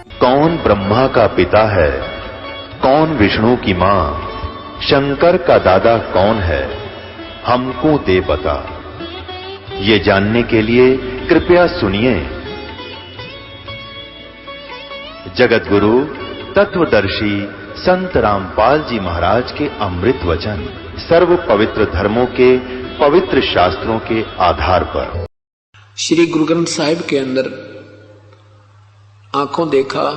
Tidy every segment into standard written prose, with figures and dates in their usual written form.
कौन ब्रह्मा का पिता है, कौन विष्णु की मां, शंकर का दादा कौन है, हमको दे बता। ये जानने के लिए कृपया सुनिए। जगत गुरु तत्वदर्शी संत रामपाल जी महाराज के अमृत वचन सर्व पवित्र धर्मों के पवित्र शास्त्रों के आधार पर। श्री गुरु ग्रंथ साहिब के अंदर आंखों देखा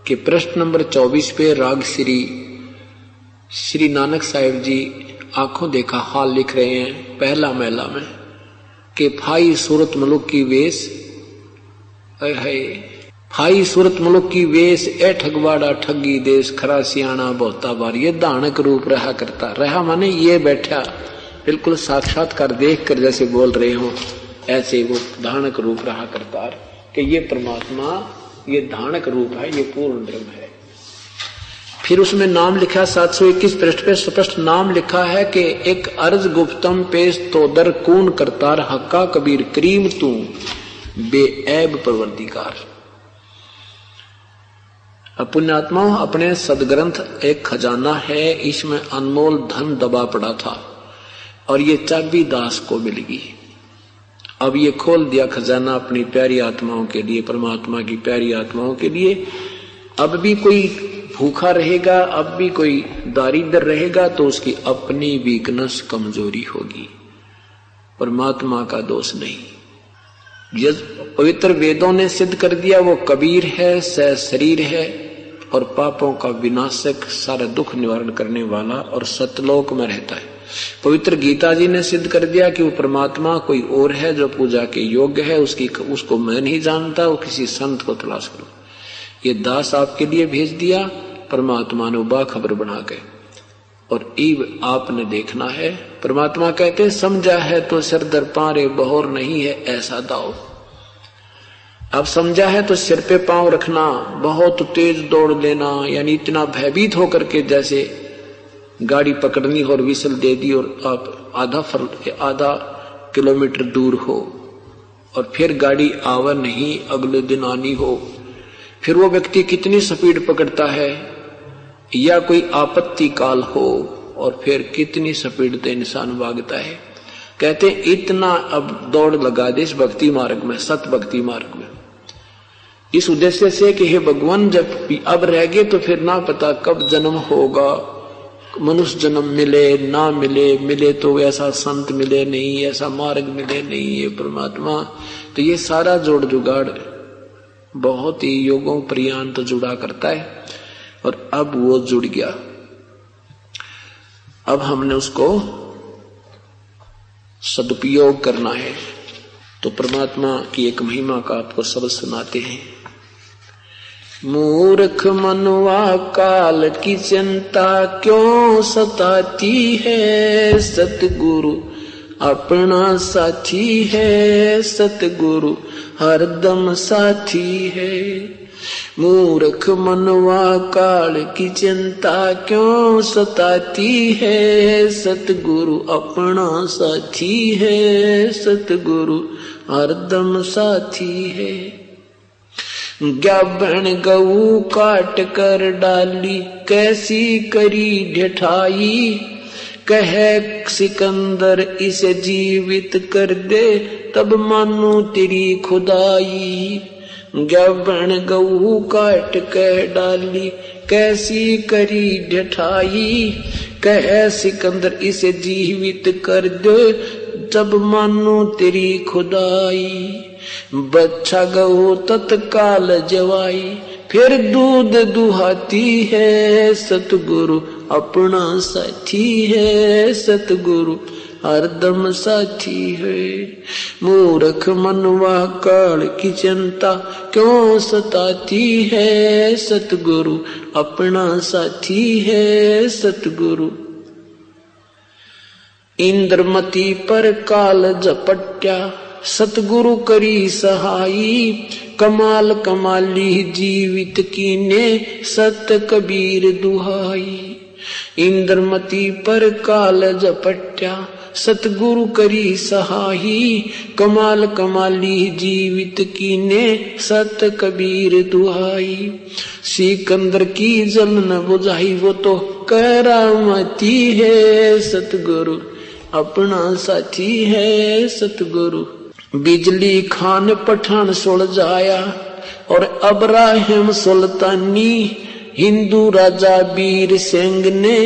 कि पृष्ठ नंबर 24 पे राग श्री नानक साहिब जी आंखों देखा हाल लिख रहे हैं पहला महला में कि फाई सूरत मुलुक की वेश है, फाई सूरत मुलुक की वेश ए ठगवाड़ा ठगी देश खरा सियाणा बहुता बार। ये दानक रूप रहा करता रहा माने ये बैठा बिल्कुल साक्षात्कार देख कर जैसे बोल रहे हो ऐसे वो धानक रूप रहा करता कि ये परमात्मा ये धानक रूप है, ये पूर्ण ब्रह्म है। फिर उसमें नाम लिखा 721 पृष्ठ पे स्पष्ट नाम लिखा है कि एक अर्ज गुप्तम पेश तो दर कून करतार हक्का कबीर करीम तू बेऐब परवरदिगार। पुण्यात्मा अपने सदग्रंथ एक खजाना है, इसमें अनमोल धन दबा पड़ा था और ये चाबी दास को मिल गई। अब ये खोल दिया खजाना अपनी प्यारी आत्माओं के लिए, परमात्मा की प्यारी आत्माओं के लिए। अब भी कोई भूखा रहेगा, अब भी कोई दारिद्र रहेगा तो उसकी अपनी वीकनेस कमजोरी होगी, परमात्मा का दोष नहीं। पवित्र वेदों ने सिद्ध कर दिया वो कबीर है, शरीर है और पापों का विनाशक, सारा दुख निवारण करने वाला और सतलोक में रहता है। पवित्र गीता जी ने सिद्ध कर दिया कि वो परमात्मा कोई और है जो पूजा के योग्य है, उसको मैं नहीं जानता, वो किसी संत को तलाश करो। ये दास आपके लिए भेज दिया परमात्मा ने बाखबर बना के, और ईब आपने देखना है। परमात्मा कहते समझा है तो सिर दर पारे बहोर नहीं है ऐसा दाव। अब समझा है तो सिर पे पांव रखना, बहुत तेज दौड़ लेना, यानी इतना भयभीत होकर के जैसे गाड़ी पकड़नी और विसल दे दी और आप आधा किलोमीटर दूर हो और फिर गाड़ी आवा नहीं अगले दिन आनी हो, फिर वो व्यक्ति कितनी स्पीड पकड़ता है, या कोई आपत्ति काल हो और फिर कितनी स्पीड से इंसान भागता है। कहते इतना अब दौड़ लगा दे इस भक्ति मार्ग में, सत भक्ति मार्ग में, इस उद्देश्य से कि हे भगवान जब अब रह गए तो फिर ना पता कब जन्म होगा, मनुष्य जन्म मिले ना मिले, मिले तो ऐसा संत मिले नहीं, ऐसा मार्ग मिले नहीं, ये परमात्मा। तो ये सारा जोड़ जुगाड़ बहुत ही योगों पर्यंत जुड़ा करता है और अब वो जुड़ गया। अब हमने उसको सदुपयोग करना है। तो परमात्मा की एक महिमा का आपको शब्द सुनाते हैं। मूर्ख मनवा काल की चिंता क्यों सताती है, सतगुरु अपना साथी है, सतगुरु हरदम साथी है। मूर्ख मनवा काल की चिंता क्यों सताती है, सतगुरु अपना साथी है, सतगुरु हरदम साथी है। ज्ञापन गऊ काट कर डाली कैसी करी ढठाई, कहे सिकंदर इसे जीवित कर दे तब मानू तेरी खुदाई। ज्ञापन गऊ काट कर डाली कैसी करी ढठाई, कहे सिकंदर इसे जीवित कर दे तब मानू तेरी खुदाई। बच्चा गऊ तत्काल जवाई फिर दूध दुहाती है, सतगुरु अपना साथी है, सतगुरु हरदम साथी है। मूर्ख मनवा काल की चिंता क्यों सताती है, सतगुरु अपना साथी है, सतगुरु। इंद्रमती पर काल झपट्या सतगुरु करी सहाई, कमाल कमाली जीवित कीने सत कबीर दुहाई। इंद्रमती पर काल झपट्या सतगुरु करी सहाही, कमाल कमाली जीवित कीने सत कबीर दुहाई। सिकंदर की जल न बुझाई वो तो करामती है, सतगुरु अपना साथी है सतगुरु। बिजली खान पठान सुल जाया और अब्राहिम सुल्तानी, हिंदू राजा वीर सिंह ने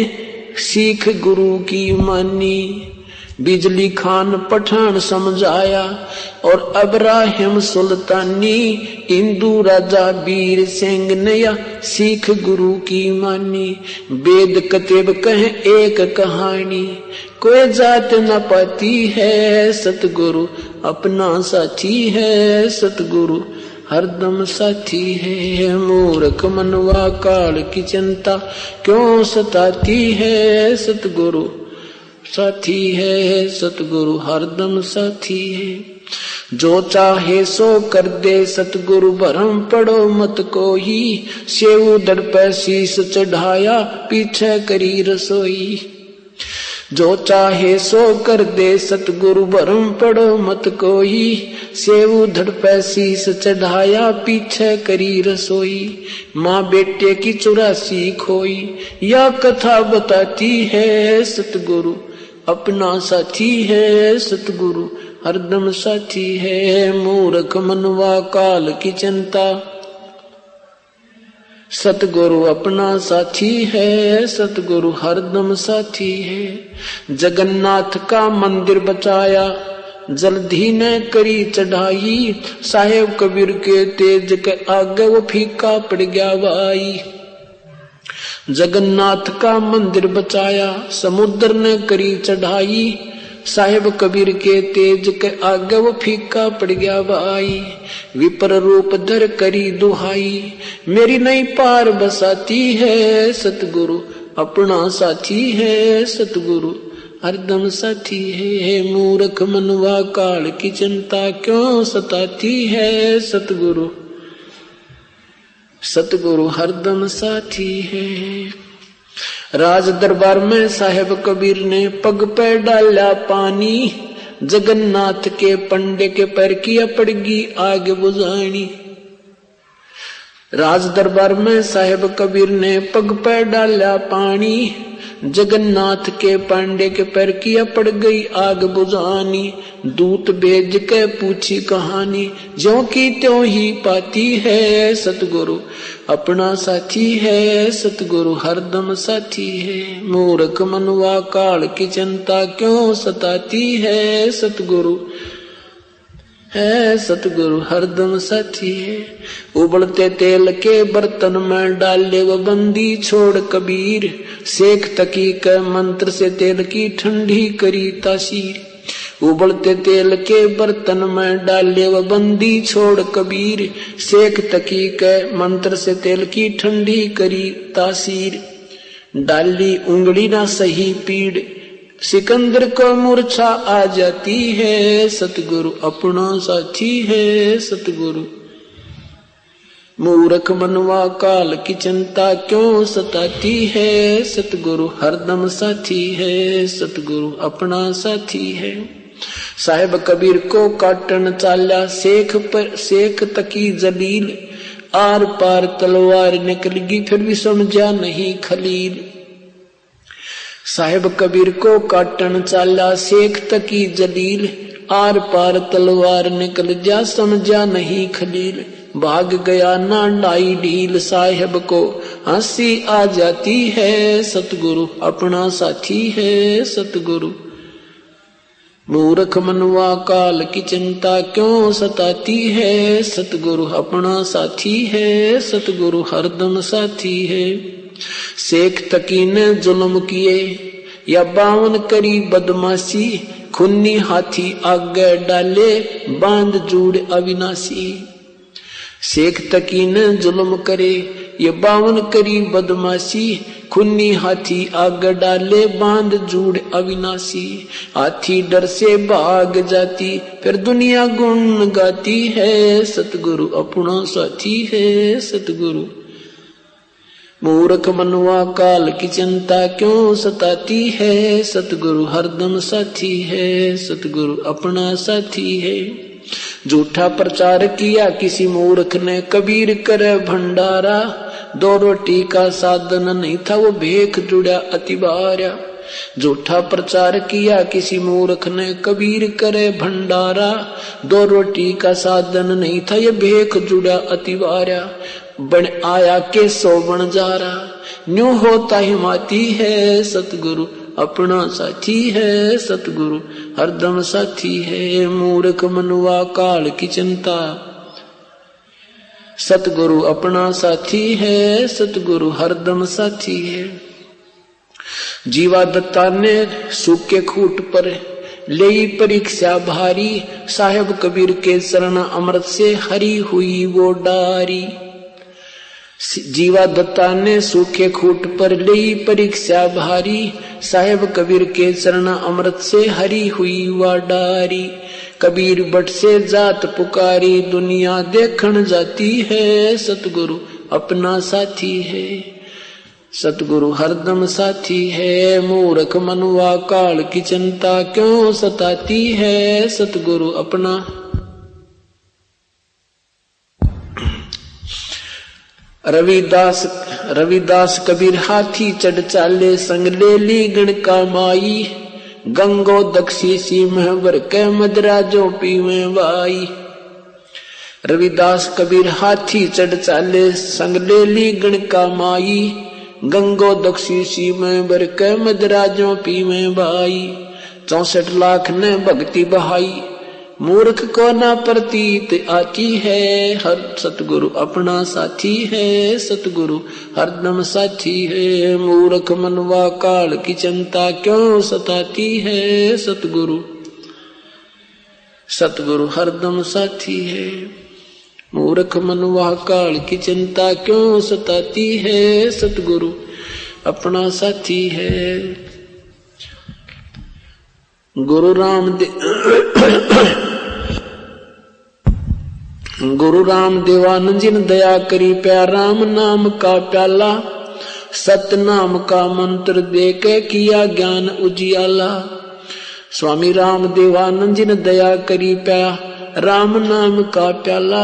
सिख गुरु की मानी। बिजली खान पठान समझाया और अब्राहिम सुल्तानी, हिंदू राजा वीर सिंह ने या सिख गुरु की मानी। वेद कतेब कहे एक कहानी, कोई जात न पाती है सतगुरु अपना साथी है सतगुरु हरदम साथी है। मूर्ख मनवा काल की चिंता क्यों सताती है, सतगुरु साथी है सतगुरु हरदम साथी है। जो चाहे सो कर दे सतगुरु भरम पड़ो मत कोई, सेऊ दड़ पे शीश चढ़ाया पीछे करी रसोई। जो चाहे सो कर दे सतगुरु भरम पड़ो मत कोई, सेऊ धड़ पे शीश चढ़ाया पीछे करी रसोई। माँ बेटे की 84 खोई, यह कथा बताती है सतगुरु अपना साथी है सतगुरु हरदम साथी है। मूर्ख मनवा काल की चिंता, सतगुरु अपना साथी है सतगुरु हरदम साथी है। जगन्नाथ का मंदिर बचाया जल्दी ने करी चढ़ाई, साहेब कबीर के तेज के आगे वो फीका पड़ गया भाई। जगन्नाथ का मंदिर बचाया समुद्र ने करी चढ़ाई, साहेब कबीर के तेज के आगे वो फीका पड़ गया भाई। विपर रूप धर करी दुहाई, मेरी नहीं पार बसाती है सतगुरु अपना साथी है सतगुरु हरदम साथी है। मूर्ख मनवा काल की चिंता क्यों सताती है, सतगुरु सतगुरु हरदम साथी है। राज दरबार में साहेब कबीर ने पग पे डाला पानी, जगन्नाथ के पंडे के पैर किया पड़गी आग बुझानी। राज दरबार में साहेब कबीर ने पग पे डाला पानी, जगन्नाथ के पांडे के पैर किया पड़ गई आग बुझानी। दूत भेज के पूछी कहानी, ज्यों की त्यों ही पाती है सतगुरु अपना साथी है सतगुरु हरदम साथी है। मूर्ख मनवा काल की चिंता क्यों सताती है, सतगुरु है सतगुरु हरदम साथी है। उबलते तेल के बर्तन में डाले वो बंदी छोड़ कबीर, शेख तकी के मंत्र से तेल की ठंडी करी तासीर। उबलते तेल के बर्तन में डाले वो बंदी छोड़ कबीर, शेख तकी के मंत्र से तेल की ठंडी करी तासीर। डाली उंगली ना सही पीड़, सिकंदर को मूर्छा आ जाती है सतगुरु अपना साथी है सतगुरु। मूर्ख मनवा काल की चिंता क्यों सताती है, सतगुरु हरदम साथी है सतगुरु अपना साथी है। साहेब कबीर को काटन चाला शेख तकी जलील, आर पार तलवार निकलगी फिर भी समझा नहीं खलील। साहेब कबीर को काटन चाला शेख तकी जलील, आर पार तलवार निकल जा समझा नहीं खलील। भाग गया ना लाई ढील, साहेब को हंसी आ जाती है सतगुरु अपना साथी है सतगुरु। मूर्ख मनवा काल की चिंता क्यों सताती है, सतगुरु अपना साथी है सतगुरु हरदम साथी है। शेख तकी ने जुल्म किए या बावन करी बदमाशी, खुन्नी हाथी आगे डाले बांध जूड़ अविनाशी। शेख तकी ने जुल्म करे ये 52 करी बदमाशी, खुन्नी हाथी आग डाले बांध जूड़ अविनाशी। हाथी डर से भाग जाती फिर दुनिया गुण गाती है, सतगुरु अपना साथी है सतगुरु। मूर्ख मनुआ काल की चिंता क्यों सताती है, सतगुरु हरदम साथी है, सतगुरु अपना साथी है। झूठा प्रचार किया किसी मूर्ख ने, कबीर करे भंडारा, 2 रोटी का साधन नहीं था वो भेख जुड़ा अति बारा। झूठा प्रचार किया किसी मूर्ख ने, कबीर करे भंडारा, 2 रोटी का साधन नहीं था ये भेख जुड़ा अति बारा। बन आया के 100 बन जा रहा, न्यू होता हिमाती है, सतगुरु अपना साथी है, सतगुरु हरदम साथी है। मूर्ख मनुआ काल की चिंता, सतगुरु अपना साथी है, सतगुरु हरदम साथी है। जीवा दत्ता ने सूखे खूट पर ले परीक्षा भारी, साहेब कबीर के चरण अमृत से हरी हुई वो डारी। जीवा दत्ता ने सूखे खूट पर ले परीक्षा भारी, साहेब कबीर के चरण अमृत से हरी हुई वह डारी। कबीर बट से जात पुकारी, दुनिया देखन जाती है, सतगुरु अपना साथी है, सतगुरु हरदम साथी है। मूर्ख मनुआ काल की चिंता क्यों सताती है, सतगुरु अपना। रविदास कबीर हाथी चढ़ चाले, संग ले ली गण का माई, गंगो दक्षी सी महबर के मदरा जो पीवे वाई। रविदास कबीर हाथी चढ़ चाले, संग ले ली गण का माई, गंगो दक्षी सी महबर के मदरा जो पीवे भाई। 64 लाख ने भक्ति बहाई, मूर्ख को ना प्रतीत आती है, हर सतगुरु अपना साथी है, सतगुरु हरदम साथी है। मूर्ख मनवा काल की चिंता क्यों सताती है, सतगुरु सतगुरु हरदम साथी है। मूर्ख मनवा काल की चिंता क्यों सताती है, सतगुरु अपना साथी है। गुरु राम देवानंद जी ने दया करी प्या, राम नाम का प्याला, सत नाम का मंत्र दे के किया ज्ञान उजियाला। स्वामी राम देवानंद जी ने दया करी प्या, राम नाम का प्याला,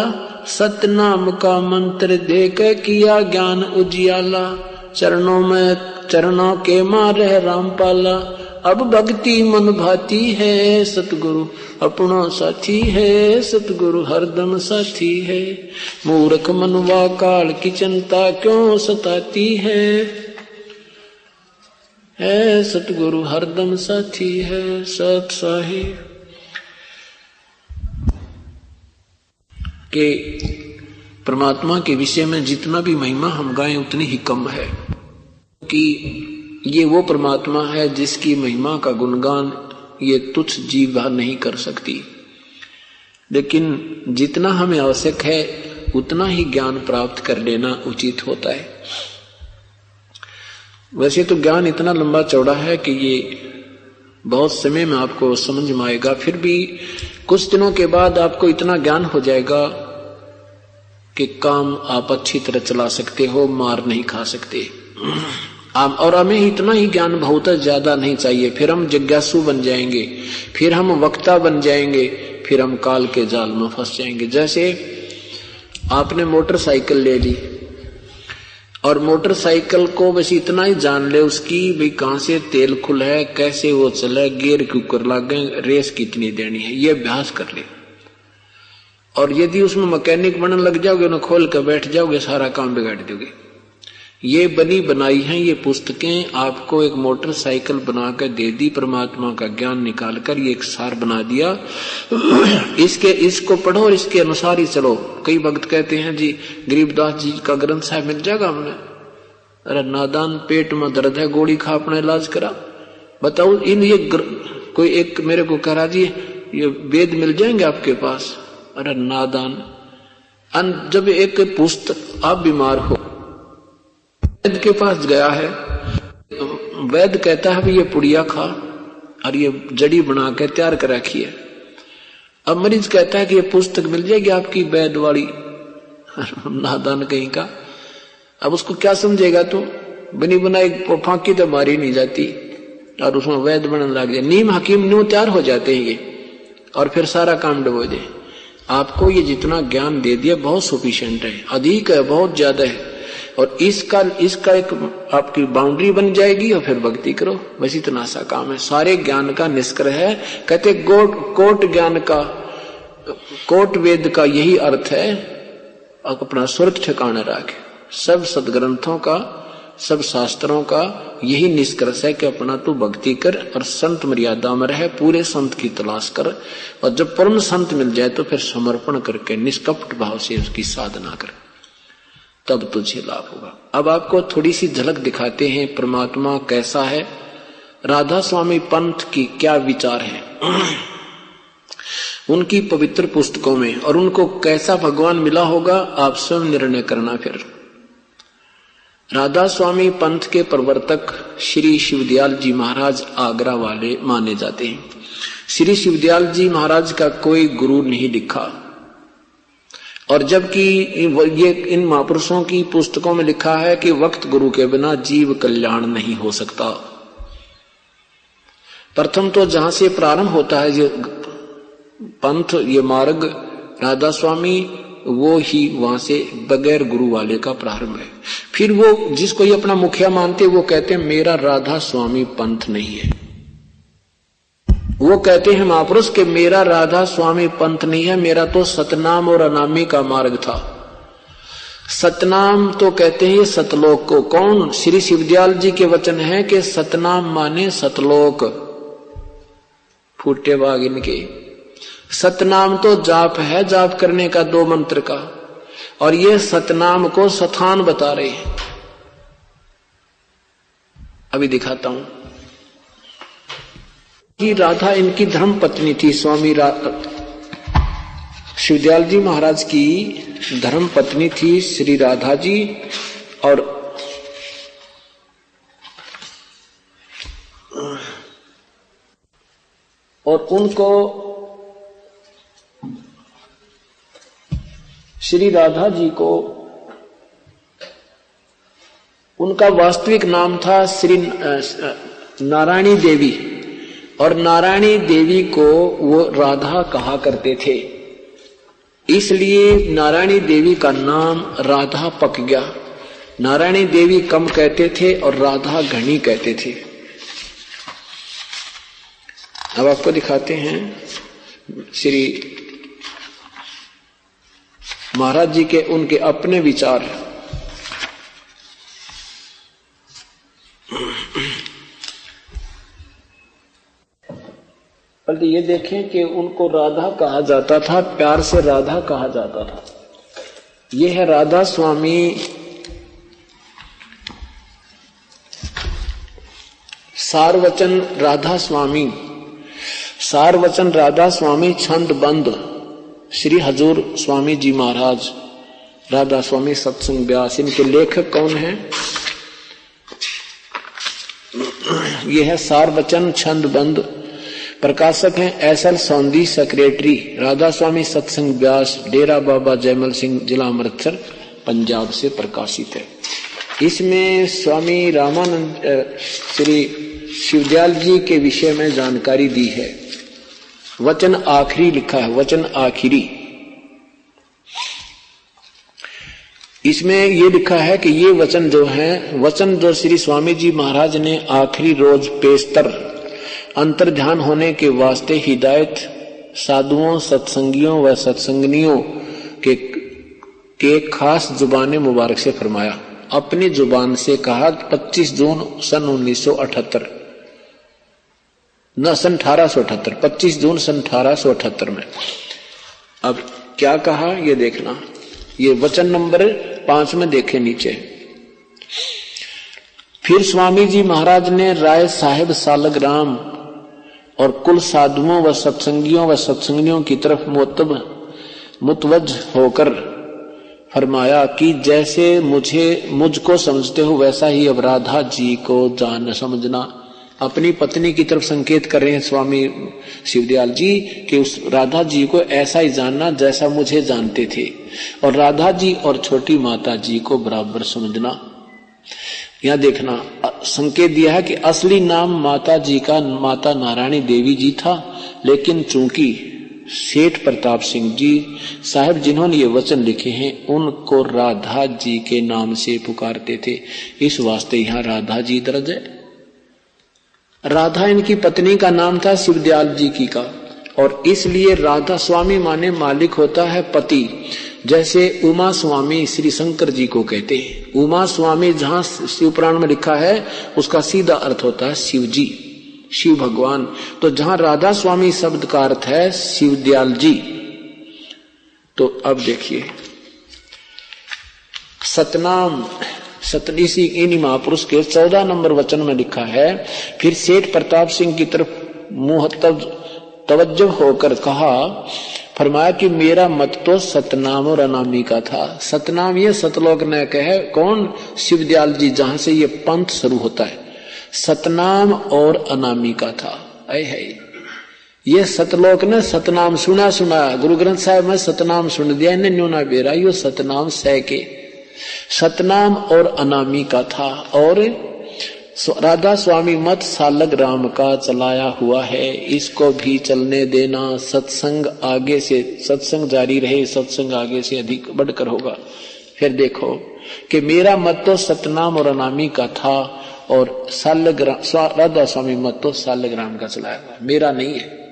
सत नाम का मंत्र दे के किया ज्ञान उजियाला। चरणों के मारे रामपाला, अब भक्ति मन भाती है, सतगुरु अपना साथी है, सतगुरु हरदम साथी है। मूर्ख मनवा काल की चिंता क्यों सताती है, सतगुरु हरदम साथी है। सत साहिब के परमात्मा के विषय में जितना भी महिमा हम गाएं उतनी ही कम है, कि ये वो परमात्मा है जिसकी महिमा का गुणगान ये तुच्छ जीवा नहीं कर सकती। लेकिन जितना हमें आवश्यक है उतना ही ज्ञान प्राप्त कर लेना उचित होता है। वैसे तो ज्ञान इतना लंबा चौड़ा है कि ये बहुत समय में आपको समझ में आएगा, फिर भी कुछ दिनों के बाद आपको इतना ज्ञान हो जाएगा कि काम आप अच्छी तरह चला सकते हो, मार नहीं खा सकते। और हमें इतना ही ज्ञान बहुत ज्यादा नहीं चाहिए, फिर हम जिज्ञासु बन जाएंगे, फिर हम वक्ता बन जाएंगे, फिर हम काल के जाल में फंस जाएंगे। जैसे आपने मोटरसाइकिल ले ली और मोटरसाइकिल को बस इतना ही जान ले उसकी भाई कहां से तेल खुल है, कैसे वो चले, गियर के ऊपर लागे, रेस कितनी देनी है, ये अभ्यास कर ले। और यदि उसमें मैकेनिक बनने लग जाओगे ना, खोल कर बैठ जाओगे, सारा काम बिगाड़ दोगे। ये बनी बनाई हैं ये पुस्तकें, आपको एक मोटरसाइकिल बनाकर दे दी, परमात्मा का ज्ञान निकालकर ये एक सार बना दिया। इसको पढ़ो और इसके अनुसार ही चलो। कई भक्त कहते हैं जी गरीबदास जी का ग्रंथ साहब मिल जाएगा हमने। अरे नादान, पेट में दर्द है, गोली खा अपना इलाज करा। बताओ ये कोई एक मेरे को कह रहा जी ये वेद मिल जाएंगे आपके पास। अरे नादान, जब एक पुस्तक आप बीमार हो, वैद्य के पास गया है, वैद्य कहता है ये पुड़िया खा और ये जड़ी बना के तैयार कर रखी है। अब मरीज कहता है कि ये पुस्तक मिल जाएगी आपकी वैद्य वाली। नादान कहीं का। अब उसको क्या समझेगा तू? बनी बनाई फांकी तो मारी नहीं जाती और उसमें वैध बनने लग जाए। नीम हकीम न्यू तैयार हो जाते हैं ये, और फिर सारा काम डुबो दे। आपको ये जितना ज्ञान दे दिया बहुत सफिशिएंट है, अधिक है, बहुत ज्यादा है, और इसका एक आपकी बाउंड्री बन जाएगी और फिर भक्ति करो, बस इतना सा काम है। सारे ज्ञान का निष्कर्ष है, कहते कोट ज्ञान का, कोट वेद का यही अर्थ है, अपना सुरत ठिकाने रखे। सब सदग्रंथों का, सब शास्त्रों का यही निष्कर्ष है कि अपना तू भक्ति कर और संत मर्यादा में रहे, पूरे संत की तलाश कर, और जब परम संत मिल जाए तो फिर समर्पण करके निष्कपट भाव से उसकी साधना कर, तब तुझे लाभ होगा। अब आपको थोड़ी सी झलक दिखाते हैं परमात्मा कैसा है, राधा स्वामी पंथ की क्या विचार है उनकी पवित्र पुस्तकों में, और उनको कैसा भगवान मिला होगा आप स्वयं निर्णय करना। फिर राधा स्वामी पंथ के प्रवर्तक श्री शिवदयाल जी महाराज आगरा वाले माने जाते हैं। श्री शिवदयाल जी महाराज का कोई गुरु नहीं लिखा, और जबकि ये इन महापुरुषों की पुस्तकों में लिखा है कि वक्त गुरु के बिना जीव कल्याण नहीं हो सकता। प्रथम तो जहां से प्रारंभ होता है ये पंथ, ये मार्ग राधा स्वामी, वो ही वहां से बगैर गुरु वाले का प्रारंभ है। फिर वो जिसको ये अपना मुखिया मानते वो कहते हैं मेरा राधा स्वामी पंथ नहीं है। वो कहते हैं महापुरुष के मेरा राधा स्वामी पंथ नहीं है, मेरा तो सतनाम और अनामी का मार्ग था। सतनाम तो कहते हैं सतलोक को। कौन? श्री शिवदयाल जी के वचन है कि सतनाम माने सतलोक, फूटे बाग इनके। सतनाम तो जाप है, जाप करने का 2 मंत्र का, और ये सतनाम को सथान बता रहे हैं। अभी दिखाता हूं कि राधा इनकी धर्म पत्नी थी। स्वामी शिवदयाल जी महाराज की धर्म पत्नी थी श्री राधा जी, और उनको श्री राधा जी को उनका वास्तविक नाम था श्री नारायणी देवी, और नारायणी देवी को वो राधा कहा करते थे, इसलिए नारायणी देवी का नाम राधा पक गया। नारायणी देवी कम कहते थे और राधा घनी कहते थे। अब आपको दिखाते हैं श्री महाराज जी के उनके अपने विचार। पहले ये देखें कि उनको राधा कहा जाता था, प्यार से राधा कहा जाता था। ये है राधा स्वामी सारवचन राधा स्वामी, सारवचन राधा स्वामी छंद बंद श्री हजूर स्वामी जी महाराज, राधा स्वामी सत्संग व्यास। इनके लेखक कौन हैं? ये है सारवचन छंद बंद। प्रकाशक हैं एसएल सौंदी, सेक्रेटरी राधा स्वामी सत्संग व्यास, डेरा बाबा जयमल सिंह, जिला अमृतसर, पंजाब से प्रकाशित है। इसमें स्वामी रामानंद श्री शिवदयाल जी के विषय में जानकारी दी है। वचन आखिरी लिखा है, वचन आखिरी। इसमें ये लिखा है कि ये वचन जो है, वचन जो श्री स्वामी जी महाराज ने आखिरी रोज पेशतर अंतर ध्यान होने के वास्ते हिदायत साधुओं, सत्संगियों व सत्संगनियों के खास जुबान मुबारक से फरमाया। अपनी जुबान से कहा 25 जून सन 1978 न सन 1878, 25 जून सन 1878 में। अब क्या कहा ये देखना, ये वचन नंबर 5 में देखे नीचे। फिर स्वामी जी महाराज ने राय साहेब सालग्राम और कुल साधुओं व सत्संगियों व सत्संगियों की तरफ मुतवज्ज होकर फरमाया कि जैसे मुझको समझते हो वैसा ही अब राधा जी को जान समझना। अपनी पत्नी की तरफ संकेत कर रहे हैं स्वामी शिवदयाल जी कि उस राधा जी को ऐसा ही जानना जैसा मुझे जानते थे, और राधा जी और छोटी माता जी को बराबर समझना। यहां देखना संकेत दिया है कि असली नाम माता जी का माता नारायणी देवी जी था, लेकिन चूंकि सेठ प्रताप सिंह जी साहब जिन्होंने ये वचन लिखे हैं उनको राधा जी के नाम से पुकारते थे, इस वास्ते यहां राधा जी दर्ज है। राधा इनकी पत्नी का नाम था, शिवदयाल जी की का, और इसलिए राधा स्वामी माने मालिक होता है पति। जैसे उमा स्वामी श्री शंकर जी को कहते हैं, उमा स्वामी जहां शिव पुराण में लिखा है उसका सीधा अर्थ होता है शिव जी, शिव भगवान। तो जहां राधा स्वामी शब्द का अर्थ है शिवदयाल जी। तो अब देखिए सतनाम सतनीसी इन्हीं महापुरुष के 14 नंबर वचन में लिखा है, फिर सेठ प्रताप सिंह की तरफ मुहतब तवज्जो होकर कहा, फरमाया कि मेरा मत तो सतनाम और अनामी का था। सतनाम ये सतलोक ने कहे कौन? शिवदयाल जी, जहां से ये पंथ शुरू होता है, सतनाम और अनामी का था। ऐ है ये सतलोक ने सतनाम सुना गुरु ग्रंथ साहिब में सतनाम सुन दिया, इन्हें न्यूना बेरा यो सतनाम सह के सतनाम और अनामी का था। और राधा स्वामी मत सालग राम का चलाया हुआ है, इसको भी चलने देना। सत्संग आगे से, सत्संग जारी रहे, सत्संग आगे से अधिक बढ़कर होगा। फिर देखो कि मेरा मत तो सतनाम और अनामी का था, और सालग्राम राधा स्वामी मत तो सालग्राम का चलाया हुआ, मेरा नहीं है।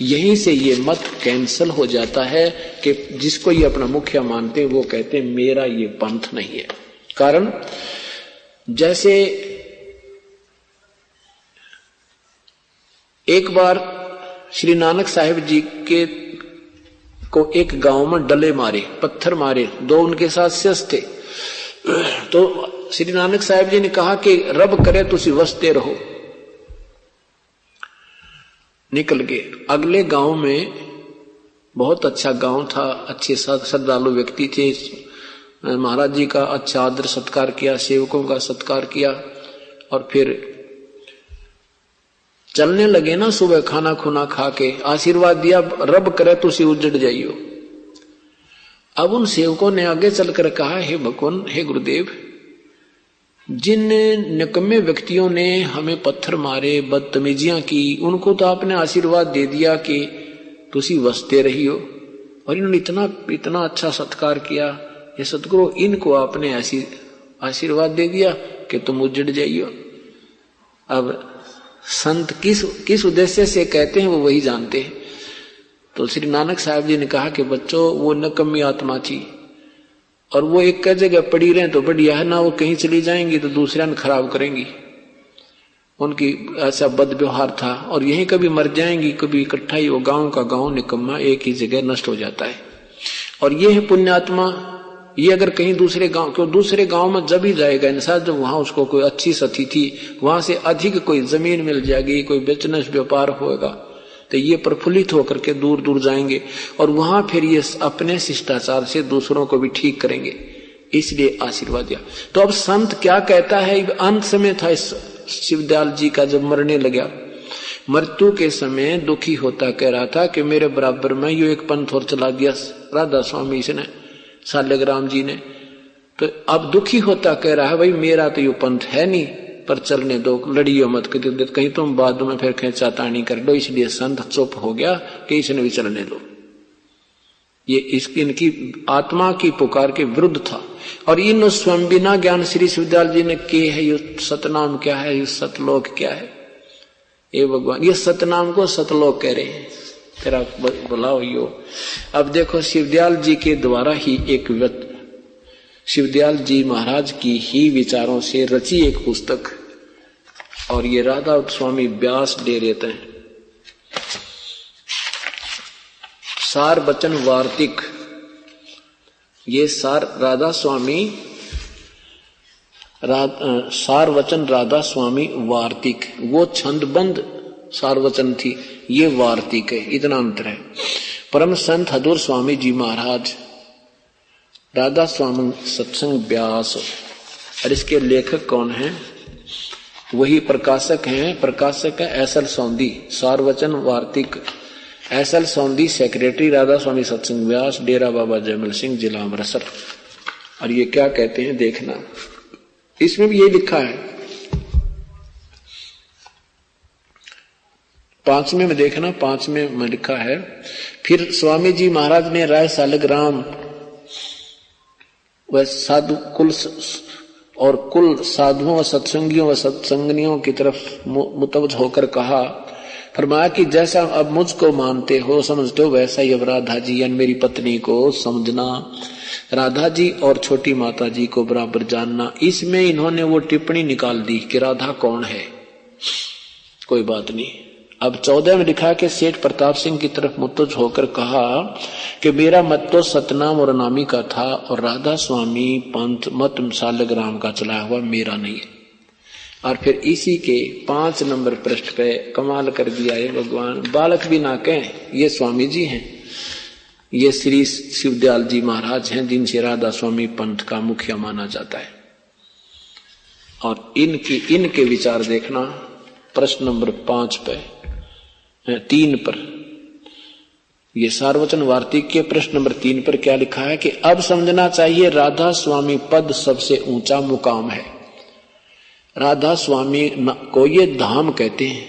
यहीं से ये मत कैंसल हो जाता है कि जिसको ये अपना मुखिया मानते हैं वो कहते हैं मेरा ये पंथ नहीं है। कारण जैसे एक बार श्री नानक साहिब जी के को एक गांव में डले मारे, पत्थर मारे, 2 उनके साथ शिष्य थे। तो श्री नानक साहिब जी ने कहा कि रब करे तुसी वसते रहो। निकल गए। अगले गांव में बहुत अच्छा गांव था, अच्छे श्रद्धालु व्यक्ति थे, महाराज जी का अच्छा आदर सत्कार किया, सेवकों का सत्कार किया, और फिर चलने लगे ना। सुबह खाना खुना खा के आशीर्वाद दिया, रब करे तुसी उजड़ जाइयो। अब उन सेवकों ने आगे चलकर कहा, हे भगवान, हे गुरुदेव, जिन निकम्मे व्यक्तियों ने हमें पत्थर मारे, बदतमीजियां की, उनको तो आपने आशीर्वाद दे दिया कि तुसी वसते रहियो, और इन्होंने इतना अच्छा सत्कार किया। ये सतगुरु, इनको आपने ऐसी आशीर्वाद दे दिया कि तुम उजड़ जाइयो। अब संत किस उद्देश्य से कहते हैं वो वही जानते हैं। तो श्री नानक साहब जी ने कहा कि बच्चों, वो निकम्मी आत्मा थी, और वो एक जगह पड़ी रहे तो बढ़िया है ना, वो कहीं चली जाएंगी तो दूसरा ने खराब करेंगी। उनकी ऐसा बद व्यवहार था, और यहीं कभी मर जाएंगी, कभी इकट्ठा ही वो गांव का गांव निकम्मा एक ही जगह नष्ट हो जाता है। और ये है पुण्यात्मा, ये अगर कहीं दूसरे गांव, क्यों दूसरे गांव में जब ही जाएगा इंसान, जब वहां उसको कोई अच्छी सती थी, वहां से अधिक कोई जमीन मिल जाएगी, कोई बिजनेस व्यापार होगा, तो ये प्रफुल्लित होकर के दूर दूर जाएंगे, और वहां फिर ये अपने शिष्टाचार से दूसरों को भी ठीक करेंगे, इसलिए आशीर्वाद दिया। तो अब संत क्या कहता है, अंत समय था इस शिवदयाल जी का, जब मरने लगा, मृत्यु के समय दुखी होता कह रहा था कि मेरे बराबर में यो एक पंथ और चला दिया राधा स्वामी ने, सालग्राम जी ने। तो अब दुखी होता कह रहा है, भाई मेरा तो यो पंथ है नहीं, पर चलने दो, लड़ियो मत, कहीं तुम बाद में फिर खेचातानी कर लो। इसलिए संत चुप हो गया कि इसने भी चलने दो। ये इनकी आत्मा की पुकार के विरुद्ध था। और इन स्वयं बिना ज्ञान श्री शिवदयाल जी ने के है, ये सतनाम क्या है, ये सतलोक क्या है। ये भगवान, ये सतनाम को सतलोक कह रहे हैं, तेरा बुलाओ यो। अब देखो शिवदयाल जी के द्वारा ही एक शिवदयाल जी महाराज की ही विचारों से रची एक पुस्तक, और ये राधा स्वामी व्यास दे देते हैं, सार वचन वार्तिक। ये सार राधा स्वामी सार वचन राधा स्वामी वार्तिक, वो छंदबंद सार वचन थी, ये वार्तिक है, इतना अंतर है। परम संत हजूर स्वामी जी महाराज राधा स्वामी सत्संग व्यास, और इसके लेखक कौन है? वही प्रकाशक हैं। प्रकाशक है एसएल सौंधी, सारवचन वार्तिक, एसएल सौंधी सेक्रेटरी, राधा स्वामी सत्संग व्यास, डेरा बाबा जयमल सिंह, जिला अमृतसर। और ये क्या कहते हैं देखना, इसमें भी ये लिखा है 5वें में देखना, 5वें में लिखा है, फिर स्वामी जी महाराज ने राय सालग्राम व साधु कुल और कुल साधुओं व सत्संगियों व सत्संगनियों की तरफ मुतवज्जह होकर कहा, फरमाया कि जैसा अब मुझको मानते हो समझते हो वैसा ही अब राधा जी यानी मेरी पत्नी को समझना, राधा जी और छोटी माता जी को बराबर जानना। इसमें इन्होंने वो टिप्पणी निकाल दी कि राधा कौन है, कोई बात नहीं। अब 14 में लिखा कि सेठ प्रताप सिंह की तरफ मुतवज्जह होकर कहा कि मेरा मत तो सतनाम और अनामी का था और राधा स्वामी पंथ मत सालग्राम का चलाया हुआ मेरा नहीं है। और फिर इसी के 5 नंबर पृष्ठ पे कमाल कर दिया ये भगवान, बालक भी ना कहें, ये स्वामी जी हैं, ये श्री शिवदयाल जी महाराज हैं जिनसे राधा स्वामी पंथ का मुखिया माना जाता है। और इनके विचार देखना प्रश्न नंबर 5 पे 3 पर, ये सार्वचन वार्तिक के प्रश्न नंबर 3 पर क्या लिखा है कि अब समझना चाहिए राधा स्वामी पद सबसे ऊंचा मुकाम है। राधा स्वामी को ये धाम कहते हैं,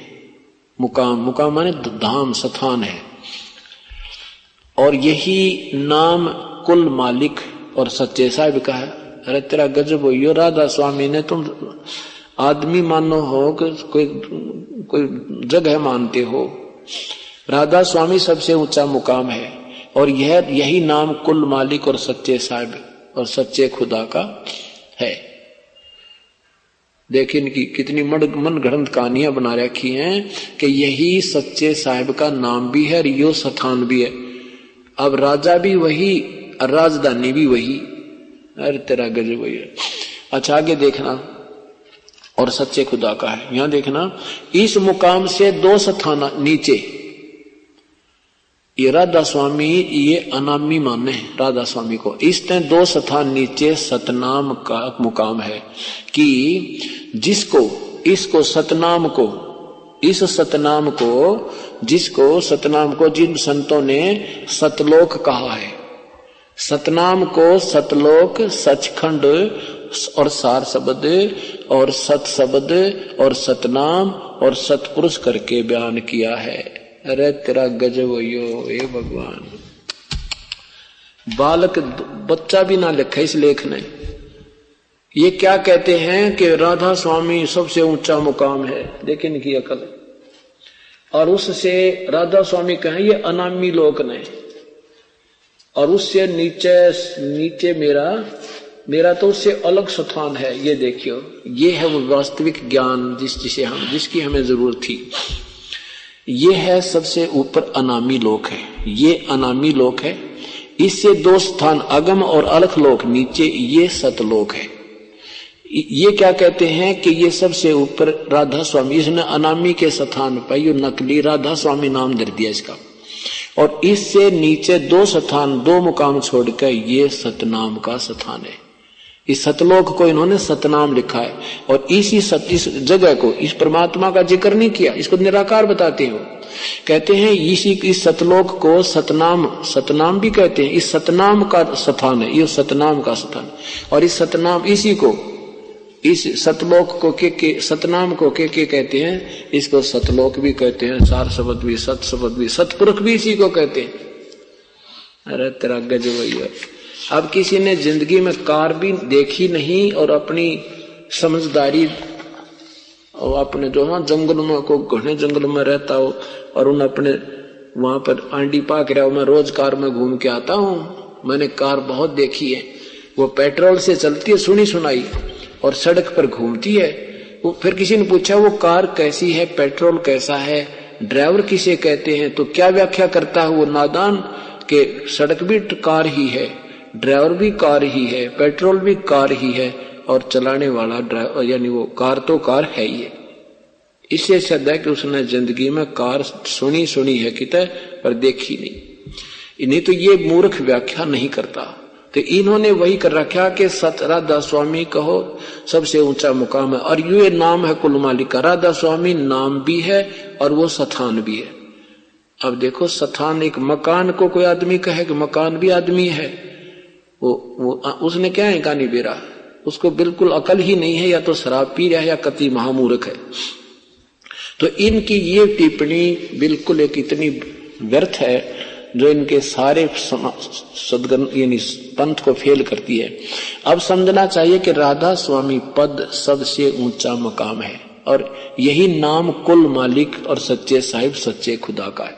मुकाम माने धाम स्थान है, और यही नाम कुल मालिक और सच्चे साहिब का है। अरे तेरा गजब हो, यो राधा स्वामी ने तुम आदमी मानो हो कि कोई जगह मानते हो, राधा स्वामी सबसे ऊंचा मुकाम है और यही नाम कुल मालिक और सच्चे साहिब और सच्चे खुदा का है। देखिए इनकी कितनी मन गढ़ंत कहानियां बना रखी हैं कि यही सच्चे साहिब का नाम भी है और यो स्थान भी है। अब राजा भी वही और राजधानी भी वही। अरे तेरा गजब वही है। अच्छा आगे देखना, और सच्चे खुदा का है। यहां देखना, इस मुकाम से 2 स्थान नीचे ये राधा स्वामी ये अनामी माने हैं राधा स्वामी को, इसने 2 स्थान नीचे सतनाम का मुकाम है कि जिसको सतनाम को जिन संतों ने सतलोक कहा है, सतनाम को सतलोक, सचखंड और सार शब्द और सत शब्द और सतनाम और सतपुरुष करके बयान किया है। अरे तेरा गजब यो हे भगवान, बालक बच्चा भी ना लिखा इस लेख ने। ये क्या कहते हैं कि राधा स्वामी सबसे ऊंचा मुकाम है, देखिए इनकी अकल। और उससे राधा स्वामी कहें ये अनामी लोक ने, और उससे नीचे मेरा तो उससे अलग स्थान है। ये देखियो, ये है वो वास्तविक ज्ञान जिसकी हमें जरूरत थी। ये है सबसे ऊपर अनामी लोक है, ये अनामी लोक है। इससे 2 स्थान अगम और अलख लोक नीचे ये सतलोक है। ये क्या कहते हैं कि ये सबसे ऊपर राधा स्वामी, इसने अनामी के स्थान पर ये नकली राधा स्वामी नाम दे दिया इसका, और इससे नीचे 2 स्थान 2 मुकाम छोड़कर ये सतनाम का स्थान है। इस सतलोक को इन्होंने सतनाम लिखा है, और इस जगह को इस परमात्मा का जिक्र नहीं किया, इसको निराकार बताते हो। कहते हैं इस सतलोक को सतनाम भी कहते हैं। इस सतनाम का स्थान है, ये सतनाम का स्थान। और इस सतनाम इस सतलोक को के सतनाम को के कहते हैं, इसको सतलोक भी कहते हैं, सार शब्द भी, सत शब्द भी, सतपुरुष भी इसी को कहते हैं। अरे तेरा गजब है। अब किसी ने जिंदगी में कार भी देखी नहीं और अपनी समझदारी और अपने जो हाँ जंगलों में को घने जंगलों में रहता हो और उन अपने वहां पर आंडी पाक रहा हो, मैं रोज कार में घूम के आता हूँ, मैंने कार बहुत देखी है, वो पेट्रोल से चलती है सुनी सुनाई और सड़क पर घूमती है। वो फिर किसी ने पूछा वो कार कैसी है, पेट्रोल कैसा है, ड्राइवर किसे कहते हैं, तो क्या व्याख्या करता है वो नादान के सड़क भी कार ही है, ड्राइवर भी कार ही है, पेट्रोल भी कार ही है, और चलाने वाला ड्राइवर यानी वो कार तो कार है ही है। इससे सिद्ध है कि उसने जिंदगी में कार सुनी है कितने पर देखी नहीं तो ये मूर्ख व्याख्या नहीं करता। तो इन्होंने वही कर रखा कि सत राधा स्वामी कहो सबसे ऊंचा मुकाम है, और ये नाम है कुल मालिक का। राधा स्वामी नाम भी है और वो स्थान भी है। अब देखो, स्थान एक मकान को कोई आदमी कहे कि मकान भी आदमी है, वो उसने क्या है कानी बेरा, उसको बिल्कुल अकल ही नहीं है, या तो शराब पी रहा है या कति महामूर्ख है। तो इनकी ये टिप्पणी बिल्कुल एक इतनी व्यर्थ है जो इनके सारे सदगन यानी पंथ को फेल करती है। अब समझना चाहिए कि राधा स्वामी पद सबसे ऊंचा मकाम है, और यही नाम कुल मालिक और सच्चे साहिब सच्चे खुदा का है।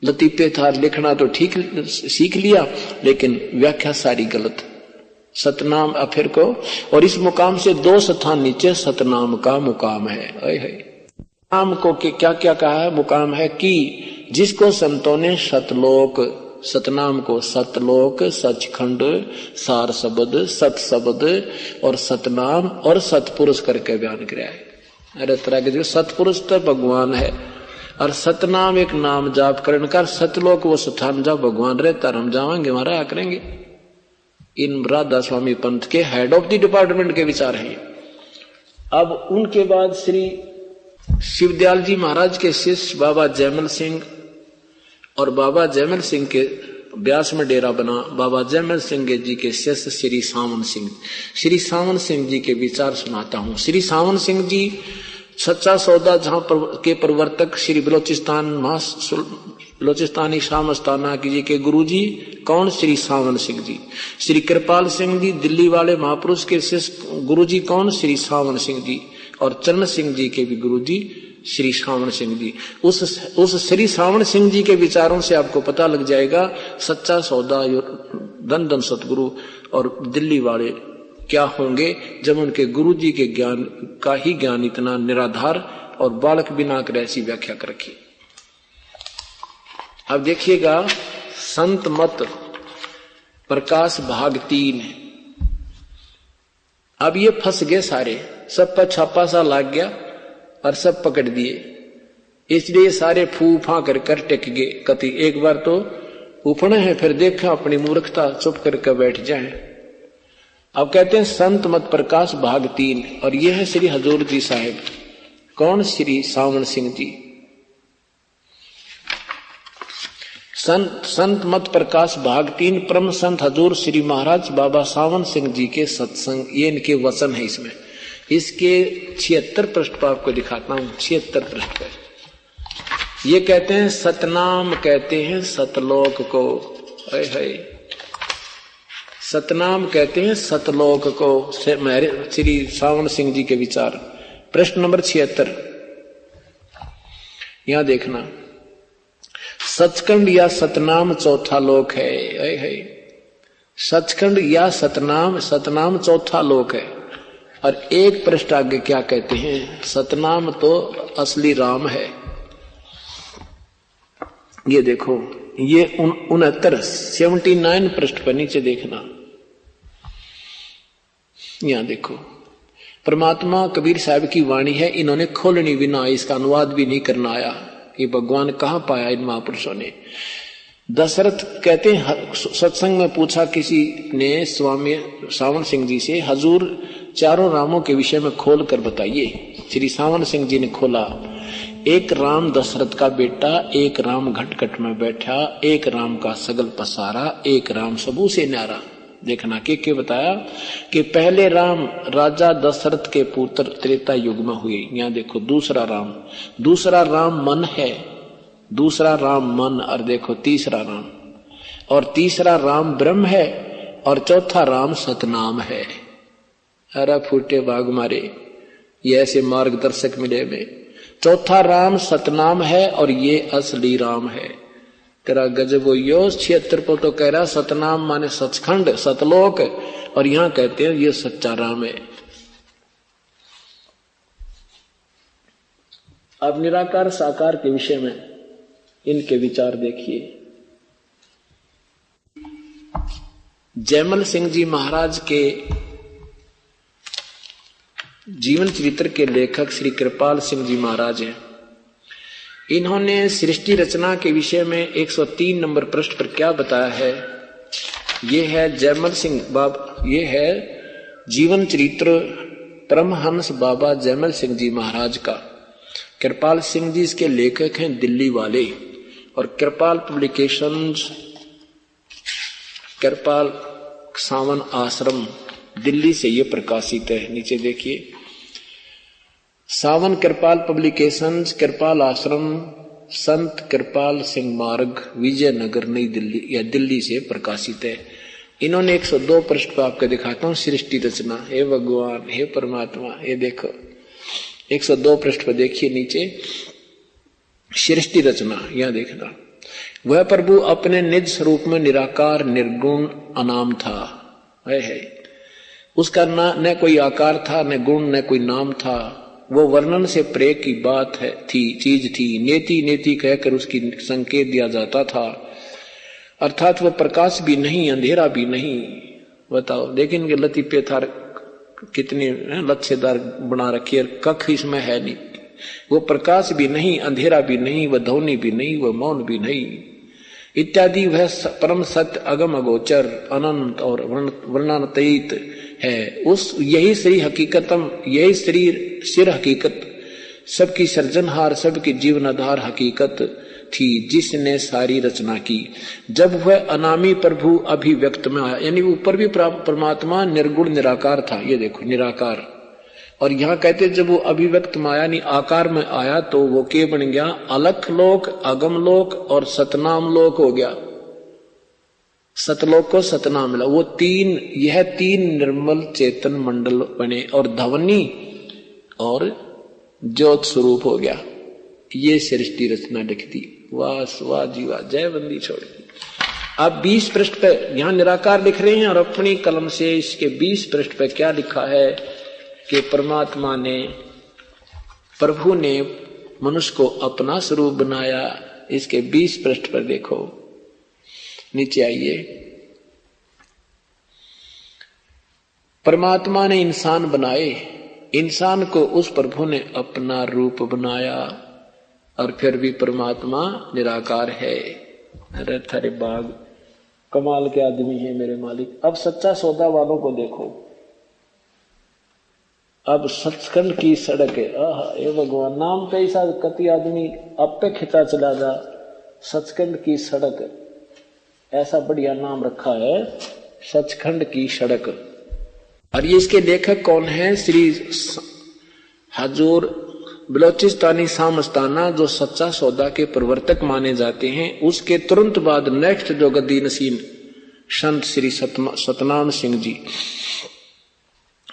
लतीफे था लिखना तो ठीक सीख लिया, लेकिन व्याख्या सारी गलत। सतनाम अफिर को, और इस मुकाम से 2 स्थान नीचे सतनाम का मुकाम है। नाम को क्या क्या कहा है? मुकाम है कि जिसको संतों ने सतलोक, सतनाम को सतलोक, सचखंड, सार शब्द, सत शब्द और सतनाम और सतपुरुष करके बयान किया है। अरे तरह के सतपुरुष तो भगवान है, और सतनाम एक नाम जाप करने का, सतलोक वो स्थान जहाँ भगवान रहता, हम जाएंगे वहां आ करेंगे। इन राधा स्वामी पंथ के हेड ऑफ द डिपार्टमेंट के विचार हैं। अब उनके बाद श्री शिवदयाल जी महाराज के शिष्य बाबा जयमल सिंह, और बाबा जयमल सिंह के ब्यास में डेरा बना बाबा जयमल सिंह जी के शिष्य श्री सावन सिंह। श्री सावन सिंह जी के विचार सुनाता हूं। श्री सावन सिंह जी सच्चा सौदा जहां के प्रवर्तक श्री बलोचिस्तानी शाम अस्ताना जी के गुरु जी कौन? श्री सावन सिंह जी। श्री कृपाल सिंह जी दिल्ली वाले महापुरुष के शिष्य गुरु जी कौन? श्री सावन सिंह जी। और चरण सिंह जी के भी गुरु जी श्री सावन सिंह जी। उस श्री सावन सिंह जी के विचारों से आपको पता लग जाएगा सच्चा सौदा धन धन सतगुरु और दिल्ली वाले क्या होंगे, जब उनके गुरु जी के ज्ञान का ही ज्ञान इतना निराधार और बालक बिना कर ऐसी व्याख्या कर रखी। अब देखिएगा, संत मत प्रकाश भाग 3। अब ये फंस गए सारे, सब पर छापा सा लग गया और सब पकड़ दिए, इसलिए सारे फूफा कर टिक गए। कति एक बार तो उफने हैं, फिर देखा अपनी मूर्खता, चुप करके बैठ जाए। अब कहते हैं संत मत प्रकाश भाग 3, और यह है श्री हजूर जी साहिब। कौन? श्री सावन सिंह जी। संत मत प्रकाश भाग 3 परम संत हजूर श्री महाराज बाबा सावन सिंह जी के सत्संग, ये इनके वचन है। इसमें इसके 76 पृष्ठ पर आपको दिखाता हूं। 76 पृष्ठ पर ये कहते हैं, सतनाम कहते हैं सतलोक को। सतनाम कहते हैं सतलोक को। श्री सावन सिंह जी के विचार, प्रश्न नंबर 76 यहां देखना। सचखंड या सतनाम चौथा लोक है। सचखंड या सतनाम, सतनाम चौथा लोक है। और एक पृष्ठ आगे क्या कहते हैं? सतनाम तो असली राम है। ये देखो, ये 79 पृष्ठ पर नीचे देखना। यहां देखो, परमात्मा कबीर साहब की वाणी है, इन्होंने खोलनी भी ना, इसका अनुवाद भी नहीं करना आया। ये भगवान कहां पाया इन महापुरुषों ने? दशरथ कहते हैं, सत्संग में पूछा किसी ने स्वामी सावन सिंह जी से, हजूर चारों रामों के विषय में खोल कर बताइए। श्री सावन सिंह जी ने खोला। एक राम दशरथ का बेटा, एक राम घटघट में बैठा, एक राम का सगल पसारा, एक राम सबू से न्यारा। देखना के बताया कि पहले राम राजा दशरथ के पुत्र त्रेता युग में हुए। यहां देखो, दूसरा राम मन है, दूसरा राम मन, और देखो तीसरा राम, और तीसरा राम ब्रह्म है, और चौथा राम सतनाम है। अरे फूटे बाग मारे, ये ऐसे मार्गदर्शक मिले में। चौथा राम सतनाम है और ये असली राम है। तेरा गजब हो। 76 को तो कह रहा सतनाम माने सचखंड सतलोक, और यहां कहते हैं ये सच्चा राम है। अब निराकार साकार के विषय में इनके विचार देखिए। जयमल सिंह जी महाराज के जीवन चरित्र के लेखक श्री कृपाल सिंह जी महाराज हैं। इन्होंने सृष्टि रचना के विषय में 103 नंबर पृष्ठ पर क्या बताया है? ये है जयमल सिंह बाबा, ये है जीवन चरित्र परमहंस बाबा जयमल सिंह जी महाराज का। कृपाल सिंह जी इसके लेखक हैं दिल्ली वाले, और कृपाल पब्लिकेशंस, कृपाल सावन आश्रम दिल्ली से ये प्रकाशित है। नीचे देखिए, सावन कृपाल पब्लिकेशंस, कृपाल आश्रम, संत कृपाल सिंह मार्ग, विजयनगर, नई दिल्ली या दिल्ली से प्रकाशित है। इन्होंने 102 पृष्ठ पर आपको दिखाता हूँ सृष्टि रचना। हे भगवान, हे परमात्मा, ये देखो 102 पृष्ठ पर देखिए नीचे सृष्टि रचना। यहां देखना, वह प्रभु अपने निज स्वरूप में निराकार निर्गुण अनाम था। है उसका न कोई आकार था, न गुण, न कोई नाम था। वो वर्णन से प्रे की बात है थी, चीज थी। नेति नेति कहकर उसकी संकेत दिया जाता था, अर्थात वह प्रकाश भी नहीं, अंधेरा भी नहीं। बताओ, लेकिन इनके लतीफे थार कितने लच्छेदार बना रखी है, कख इसमें है नहीं। वो प्रकाश भी नहीं, अंधेरा भी नहीं, वह ध्वनि भी नहीं, वह मौन भी नहीं, इत्यादि। वह परम सत्य, अगम अगोचर, अनंत और वर्णनातीत है। उस यही श्री हकीकतम, यही श्री सिर हकीकत, सबकी सर्जनहार, सबकी जीवनाधार हकीकत थी, जिसने सारी रचना की। जब वह अनामी प्रभु अभिव्यक्त में आया, यानी ऊपर भी परमात्मा निर्गुण निराकार था। ये देखो निराकार, और यहाँ कहते जब वो अभिव्यक्त में आया, नहीं आकार में आया, तो वो के बन गया, अलख लोक, अगम लोक और सतनाम लोक हो गया। सतलोक को सतनाम मिला। वो तीन, यह तीन निर्मल चेतन मंडल बने और ध्वनि और ज्योत स्वरूप हो गया। ये सृष्टि रचना लिख दी। वाह वाह जी वाह, जय बंदी छोड़ दी। अब 20 पृष्ठ पे यहां निराकार लिख रहे हैं, और अपनी कलम से इसके 20 पृष्ठ पे क्या लिखा है कि परमात्मा ने, प्रभु ने मनुष्य को अपना स्वरूप बनाया। इसके 20 पृष्ठ पर देखो, नीचे आइए। परमात्मा ने इंसान बनाए, इंसान को उस प्रभु ने अपना रूप बनाया, और फिर भी परमात्मा निराकार है। अरे थारे बाग, कमाल के आदमी है मेरे मालिक। अब सच्चा सौदा वालों को देखो, अब सचखंड की सड़क है। हे भगवान, नाम पे ऐसा कति आदमी अब पे खिंचा चला जा। सचखंड की सड़क, ऐसा बढ़िया नाम रखा है, सचखंड की सड़क। और ये इसके लेखक कौन है? श्री हजूर बलोचिस्तानी सामस्ताना, जो सच्चा सौदा के प्रवर्तक माने जाते हैं। उसके तुरंत बाद नेक्स्ट जो गद्दी नसीन संत श्री सतनाम सिंह जी।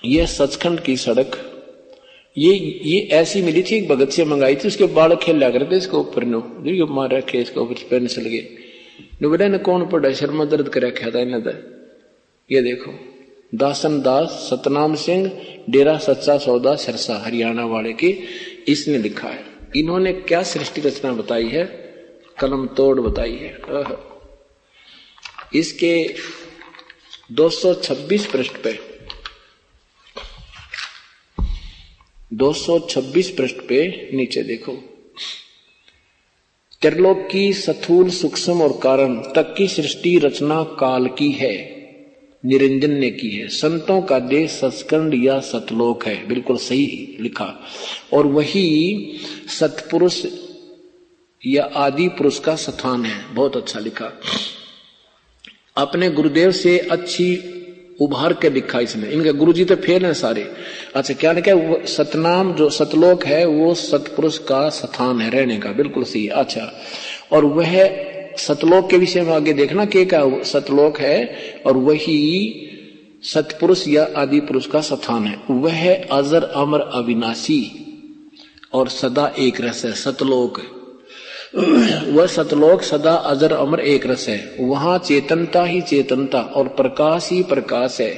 यह सचखंड की सड़क, ये ऐसी मिली थी, भगत से मंगाई थी। उसके बाल खेल लगा करते इसको ऊपर नो मार रखे, इसको ऊपर पेंसिल गए नुबड़े ने कौन पड़ा, शर्मा दर्द कर रखा था इन्हें। ये देखो, दासन दास सतनाम सिंह, डेरा सच्चा सौदा सिरसा हरियाणा वाले की, इसने लिखा है। इन्होंने क्या सृष्टि रचना बताई है, कलम तोड़ बताई है। इसके 226 पृष्ठ पे, 226 पृष्ठ पे नीचे देखो, त्रिलोक की स्थूल सूक्ष्म और कारण तक की सृष्टि रचना काल की है, निरंजन ने की है। संतों का देश सचखंड या सतलोक है, बिल्कुल सही लिखा। और वही सतपुरुष या आदि पुरुष का स्थान है, बहुत अच्छा लिखा। अपने गुरुदेव से अच्छी उभार के लिखा इसने। इनके गुरुजी तो फेल हैं सारे। अच्छा, क्या लिखा? सतनाम जो सतलोक है वो सतपुरुष का स्थान है रहने का, बिल्कुल सही। अच्छा, और वह सतलोक के विषय में आगे देखना क्या सतलोक है, और वही सतपुरुष या आदि पुरुष का स्थान है। वह अजर अमर अविनाशी और सदा एक रस है। सतलोक, वह सतलोक सदा अजर अमर एक रस है। वहां चेतनता ही चेतनता और प्रकाश ही प्रकाश है,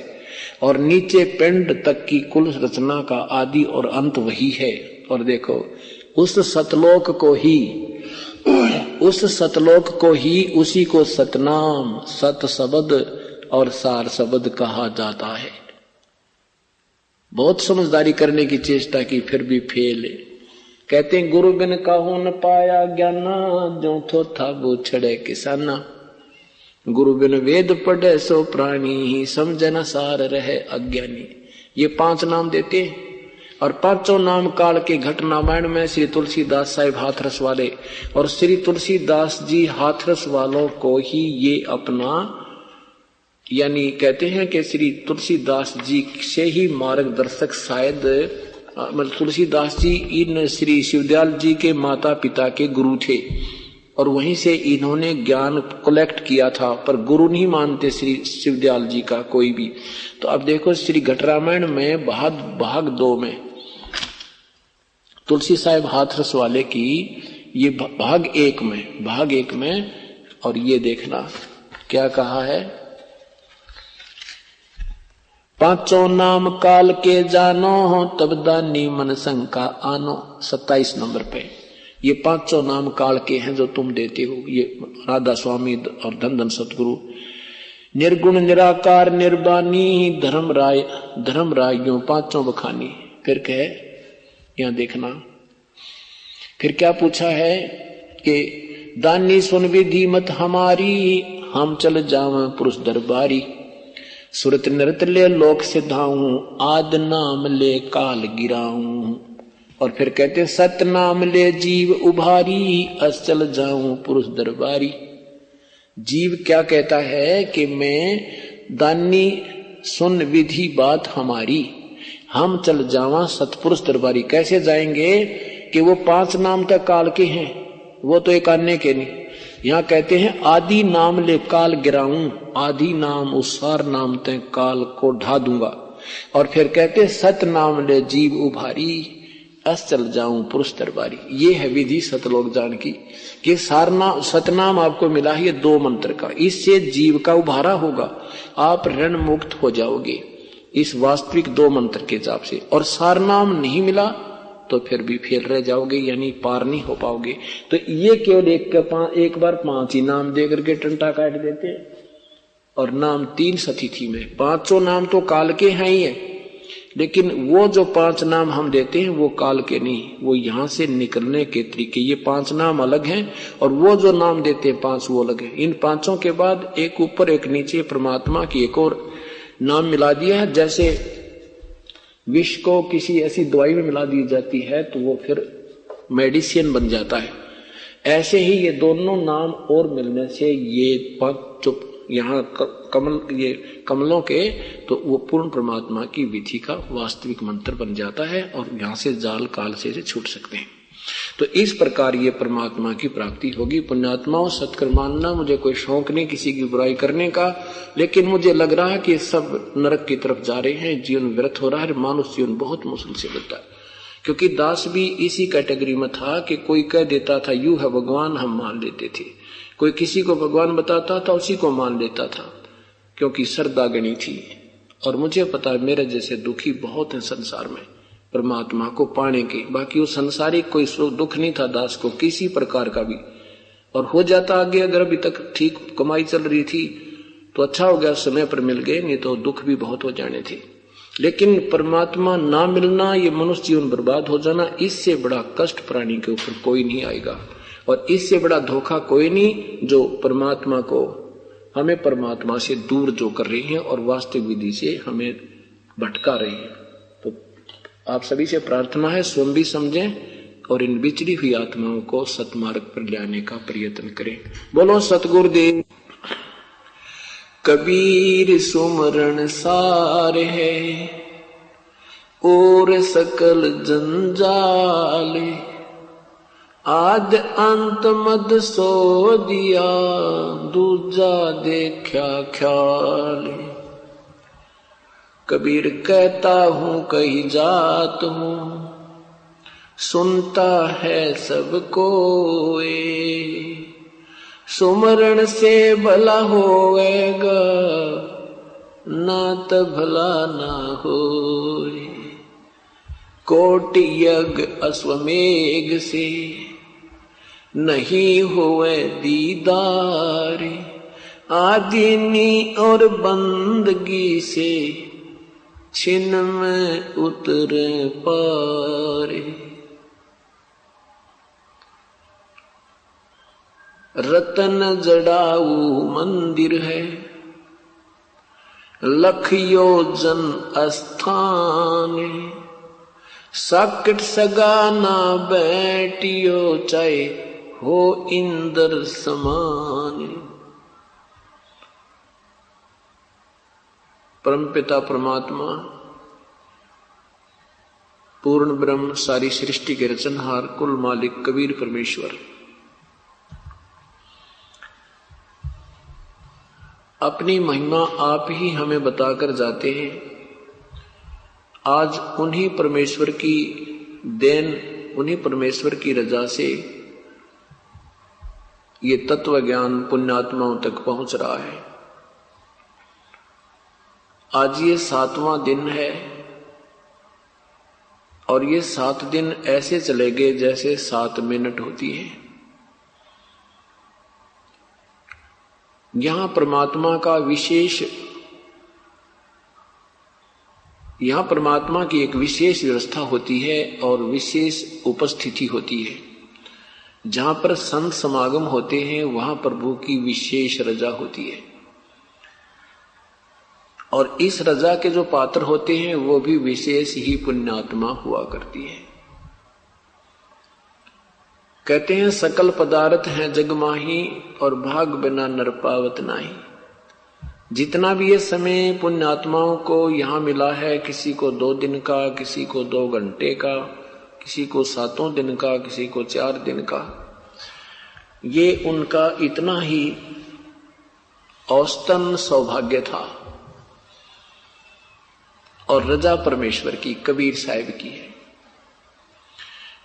और नीचे पिंड तक की कुल रचना का आदि और अंत वही है। और देखो, उस सतलोक को ही उसी को सतनाम, सत शब्द और सार शब्द कहा जाता है। बहुत समझदारी करने की चेष्टा की, फिर भी फेल। कहते हैं गुरु बिन काहू न पाया ज्ञाना, जो थो था वो छड़े किसाना। गुरु बिन वेद पढ़े सो प्राणी, समझ न सार रहे अज्ञानी। ये 5 नाम देते हैं। और 5 नाम काल के घट रामायण में श्री तुलसीदास साहिब हाथरस वाले, और श्री तुलसीदास जी हाथरस वालों को ही ये अपना, यानी कहते हैं कि श्री तुलसीदास जी से ही मार्गदर्शक शायद, मतलब तुलसीदास जी इन श्री शिवदयाल जी के माता पिता के गुरु थे, और वहीं से इन्होंने ज्ञान कलेक्ट किया था, पर गुरु नहीं मानते श्री शिवदयाल जी का कोई भी। तो अब देखो श्री घट रामायण में भाग 2 में तुलसी साहिब हाथरस वाले की ये भाग 1 में, और ये देखना क्या कहा है, 5 नाम काल के जानो, तब दानी मन शंका आनो। 27 नंबर पे ये 5 नाम काल के हैं जो तुम देते हो, ये राधा स्वामी और धन सतगुरु। निर्गुण निराकार निर्वाणी, धर्म रायों 5 बखानी। फिर कहे, यहां देखना, फिर क्या पूछा है कि दानी सुन विधि मत हमारी, हम चल जाव पुरुष दरबारी। सुरत नृत ले लोक सिधाऊं, आद नाम ले काल गिराऊं। और फिर कहते सत नाम ले जीव उभारी, अस चल जाऊं पुरुष दरबारी। जीव क्या कहता है कि मैं दानी सुन विधि बात हमारी, हम चल जावा सतपुरुष दरबारी। कैसे जाएंगे कि वो 5 नाम तक काल के हैं, वो तो एक अन्य के नहीं। यहां कहते हैं आदि नाम ले काल गिराऊं, आदि नाम उस सार नाम ते काल को ढा दूंगा। और फिर कहते सत नाम ले जीव उभारी, अस चल जाऊं पुरुष दरबारी। ये है विधि सतलोक जान की कि सतनाम आपको मिला है 2 मंत्र का, इससे जीव का उभारा होगा, आप ऋण मुक्त हो जाओगे इस वास्तविक 2 मंत्र के जाप से। और सारनाम नहीं मिला तो फिर भी फेल रह जाओगे, यानी पार नहीं हो पाओगे। तो ये केवल एक बार 5 ही नाम दे करके टंटा काट देते हैं, और नाम 3 सतिथि में। 5 नाम तो काल के हैं ही है, लेकिन वो जो 5 नाम हम देते हैं वो काल के नहीं, वो यहां से निकलने के तरीके। ये 5 नाम अलग हैं, और वो जो नाम देते हैं 5 वो अलग है। इन 5 के बाद एक ऊपर एक नीचे परमात्मा की एक और नाम मिला दिया है। जैसे विष को किसी ऐसी दवाई में मिला दी जाती है तो वो फिर मेडिसिन बन जाता है, ऐसे ही ये दोनों नाम और मिलने से ये 5 यहाँ ये कमलों के, तो वो पूर्ण परमात्मा की विधि का वास्तविक मंत्र बन जाता है, और यहाँ से जाल काल से छूट सकते हैं। तो इस प्रकार ये परमात्मा की प्राप्ति होगी। पुण्यात्माओं, सत्कर्म मानना मुझे कोई शौक नहीं किसी की बुराई करने का, लेकिन मुझे लग रहा है कि सब नरक की तरफ जा रहे हैं, जीवन व्यर्थ हो रहा है, मानुष जीवन बहुत मुश्किल से मिलता है। क्योंकि दास भी इसी कैटेगरी में था कि कोई कह देता था यू है भगवान, हम मान लेते थे। कोई किसी को भगवान बताता था, उसी को मान लेता था, क्योंकि श्रद्धा गणी थी। और मुझे पता है मेरे जैसे दुखी बहुत हैं संसार में परमात्मा को पाने के। बाकी वो संसारिक कोई दुख नहीं था दास को किसी प्रकार का भी, और हो जाता आगे। अगर अभी तक ठीक कमाई चल रही थी तो अच्छा हो गया, समय पर मिल गए, नहीं तो दुख भी बहुत हो जाने थे। लेकिन परमात्मा ना मिलना, ये मनुष्य जीवन बर्बाद हो जाना, इससे बड़ा कष्ट प्राणी के ऊपर कोई नहीं आएगा, और इससे बड़ा धोखा कोई नहीं जो परमात्मा को, हमें परमात्मा से दूर जो कर रही है और वास्तविक विधि से हमें भटका रही है। तो आप सभी से प्रार्थना है स्वयं भी समझें और इन बिछड़ी हुई आत्माओं को सतमार्ग पर लाने का प्रयत्न करें। बोलो सतगुरुदेव। कबीर सुमरण सार है और सकल जंजाल, आद अंत मद सो दिया दूजा देखा ख्याल। कबीर कहता हूँ कही जात हूँ, सुनता है सबको, सुमरण से भला होएगा ना तो भला ना होए। कोटि यज्ञ अश्वमेघ से नहीं होए दीदार, आदिनी और बंदगी से छिन में उतरे पार। रतन जड़ाऊ मंदिर है, लख योजन स्थान, साकट सगाना बैठियो चाहे हो इंद्र समान। परमपिता परमात्मा पूर्ण ब्रह्म सारी सृष्टि के रचनहार कुल मालिक कबीर परमेश्वर अपनी महिमा आप ही हमें बताकर जाते हैं। आज उन्हीं परमेश्वर की देन, उन्हीं परमेश्वर की रजा से ये तत्व ज्ञान पुण्यात्माओं तक पहुंच रहा है। आज ये 7वां दिन है और ये 7 दिन ऐसे चले गए जैसे 7 मिनट होती है। यहां परमात्मा का विशेष, यहां परमात्मा की एक विशेष व्यवस्था होती है और विशेष उपस्थिति होती है। जहां पर संत समागम होते हैं वहां प्रभु की विशेष रजा होती है और इस रजा के जो पात्र होते हैं वो भी विशेष ही पुण्यात्मा हुआ करती है। कहते हैं सकल पदार्थ हैं जग माही और भाग बिना नर पावत नाही। जितना भी ये समय पुण्यात्माओं को यहाँ मिला है, किसी को 2 दिन का, किसी को 2 घंटे का, किसी को 7 दिन का, किसी को 4 दिन का, ये उनका इतना ही औसतन सौभाग्य था और रजा परमेश्वर की, कबीर साहिब की है।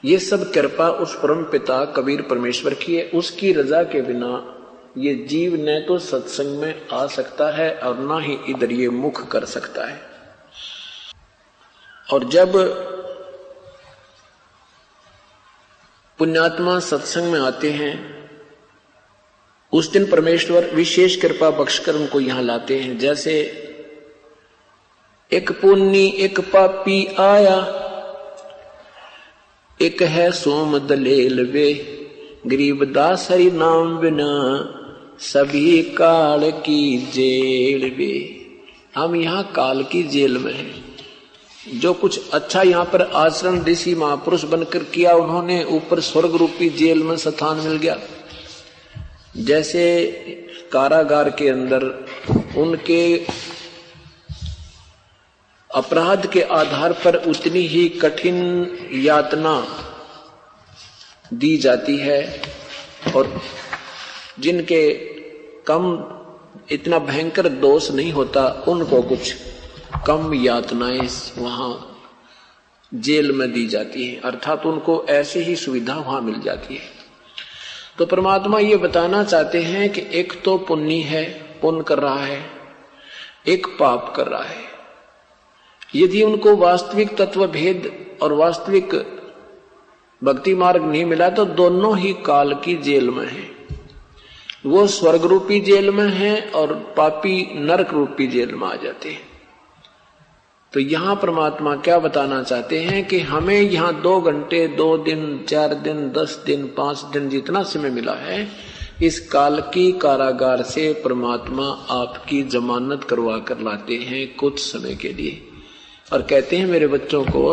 ये सब कृपा उस परम पिता कबीर परमेश्वर की है। उसकी रजा के बिना ये जीव न तो सत्संग में आ सकता है और ना ही इधर ये मुख कर सकता है। और जब पुण्यात्मा सत्संग में आते हैं उस दिन परमेश्वर विशेष कृपा बख्शकर उनको यहां लाते हैं। जैसे एक पुन्नी एक पापी आया, एक है सोम दलेल वे, गरीबदास हरि नाम बिना सभी काल की जेल वे। हम यहाँ काल की जेल में हैं। जो कुछ अच्छा यहाँ पर आचरण ऋषि महापुरुष बनकर किया, उन्होंने ऊपर स्वर्ग रूपी जेल में स्थान मिल गया। जैसे कारागार के अंदर उनके अपराध के आधार पर उतनी ही कठिन यातना दी जाती है और जिनके कम इतना भयंकर दोष नहीं होता उनको कुछ कम यातनाएं वहां जेल में दी जाती है, अर्थात उनको ऐसी ही सुविधा वहां मिल जाती है। तो परमात्मा ये बताना चाहते हैं कि एक तो पुण्य है, पुण्य कर रहा है, एक पाप कर रहा है। यदि उनको वास्तविक तत्व भेद और वास्तविक भक्ति मार्ग नहीं मिला तो दोनों ही काल की जेल में हैं। वो स्वर्ग रूपी जेल में हैं और पापी नरक रूपी जेल में आ जाते हैं। तो यहां परमात्मा क्या बताना चाहते हैं कि हमें यहां 2 घंटे, 2 दिन, 4 दिन, 10 दिन, 5 दिन जितना समय मिला है, इस काल की कारागार से परमात्मा आपकी जमानत करवा कर लाते हैं कुछ समय के लिए और कहते हैं मेरे बच्चों को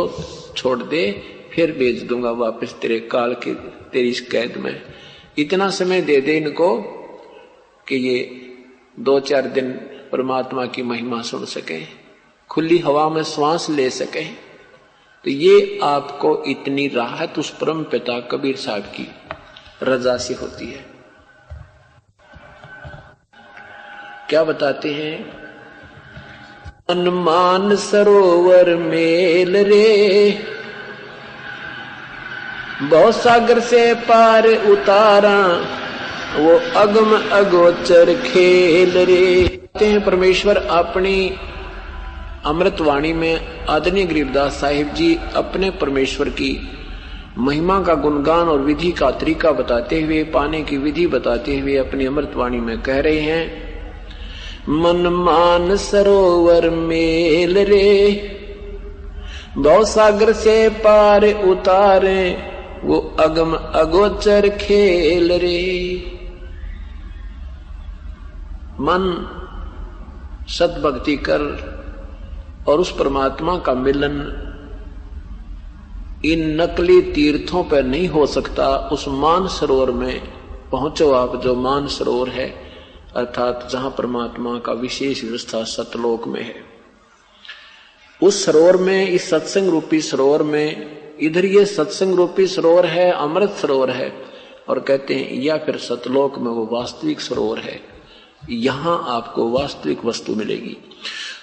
छोड़ दे, फिर भेज दूंगा वापस तेरे काल के, तेरी इस कैद में। इतना समय दे दे इनको कि ये 2-4 दिन परमात्मा की महिमा सुन सकें, खुली हवा में श्वास ले सकें। तो ये आपको इतनी राहत उस परम पिता कबीर साहब की रजा से होती है। क्या बताते हैं? अनुमान सरोवर मेल रे, बहु सागर से पार उतारा, वो अगम अगोचर खेल रे। कहते हैं परमेश्वर अपनी अमृतवाणी में आदरणीय गरीबदास साहिब जी अपने परमेश्वर की महिमा का गुणगान और विधि का तरीका बताते हुए, पाने की विधि बताते हुए अपनी अमृतवाणी में कह रहे हैं, मन मान सरोवर मेल रे, भव सागर से पार उतारे, वो अगम अगोचर खेल रे। मन सद्भक्ति कर और उस परमात्मा का मिलन इन नकली तीर्थों पर नहीं हो सकता। उस मान सरोवर में पहुंचो आप, जो मान सरोवर है, अर्थात जहां परमात्मा का विशेष व्यवस्था सतलोक में है। उस सरोवर में, इस सत्संग रूपी सरोवर में, इधर ये सत्संग रूपी सरोवर है, अमृत सरोवर है, और कहते हैं या फिर सतलोक में वो वास्तविक सरोवर है। यहां आपको वास्तविक वस्तु मिलेगी।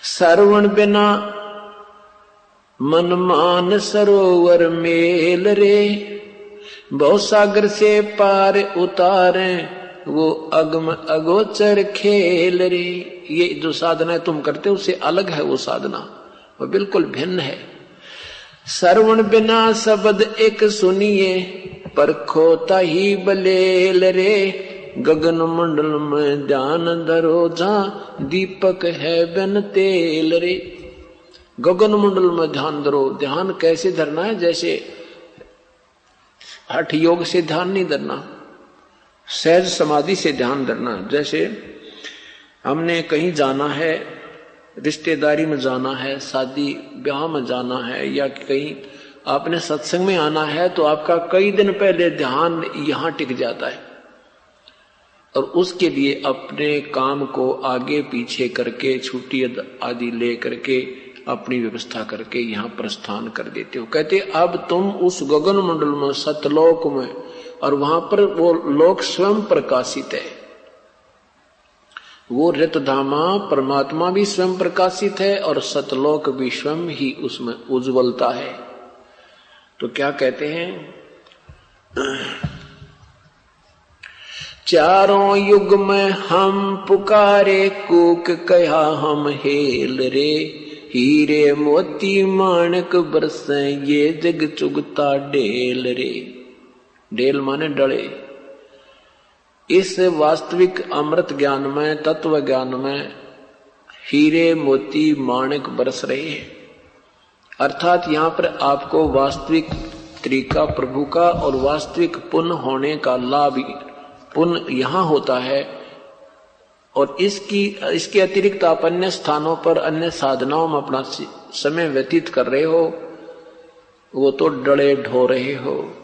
श्रवण बिना मन मान सरोवर मेल रे, बहु सागर से पार उतारे वो अगम अगोचर खेल रे। ये जो साधना तुम करते हो उससे अलग है वो साधना, वो बिल्कुल भिन्न है। श्रवण बिना शब्द एक सुनिए, पर खोता ही बलेल रे, गगन मंडल में ध्यान धरो जहां दीपक है बिन तेल रे। गगन मंडल में ध्यान धरो। ध्यान कैसे धरना है? जैसे हठ योग से ध्यान नहीं धरना, सहज समाधि से ध्यान धरना। जैसे हमने कहीं जाना है, रिश्तेदारी में जाना है, शादी ब्याह में जाना है, या कहीं आपने सत्संग में आना है, तो आपका कई दिन पहले ध्यान यहां टिक जाता है, और उसके लिए अपने काम को आगे पीछे करके, छुट्टी आदि ले करके, अपनी व्यवस्था करके यहां प्रस्थान कर देते हो। कहते अब तुम उस गगन मंडल में, सतलोक में, और वहां पर वो लोक स्वयं प्रकाशित है। वो रितधामा परमात्मा भी स्वयं प्रकाशित है और सतलोक भी स्वयं ही उसमें उज्ज्वलता है। तो क्या कहते हैं? चारों युग में हम पुकारे, कूक कहा हम हेल रे, हीरे मोती माणक बरसे ये जग चुगता ढेल रे। ढेल माने डले। इस वास्तविक अमृत ज्ञान में, तत्व ज्ञान में हीरे मोती माणक बरस रहे हैं। अर्थात यहाँ पर आपको वास्तविक तरीका प्रभु का और वास्तविक पुण्य होने का लाभ, पुण्य यहाँ होता है। और इसके अतिरिक्त आप अन्य स्थानों पर, अन्य साधनाओं में अपना समय व्यतीत कर रहे हो, वो तो डले ढो रहे हो।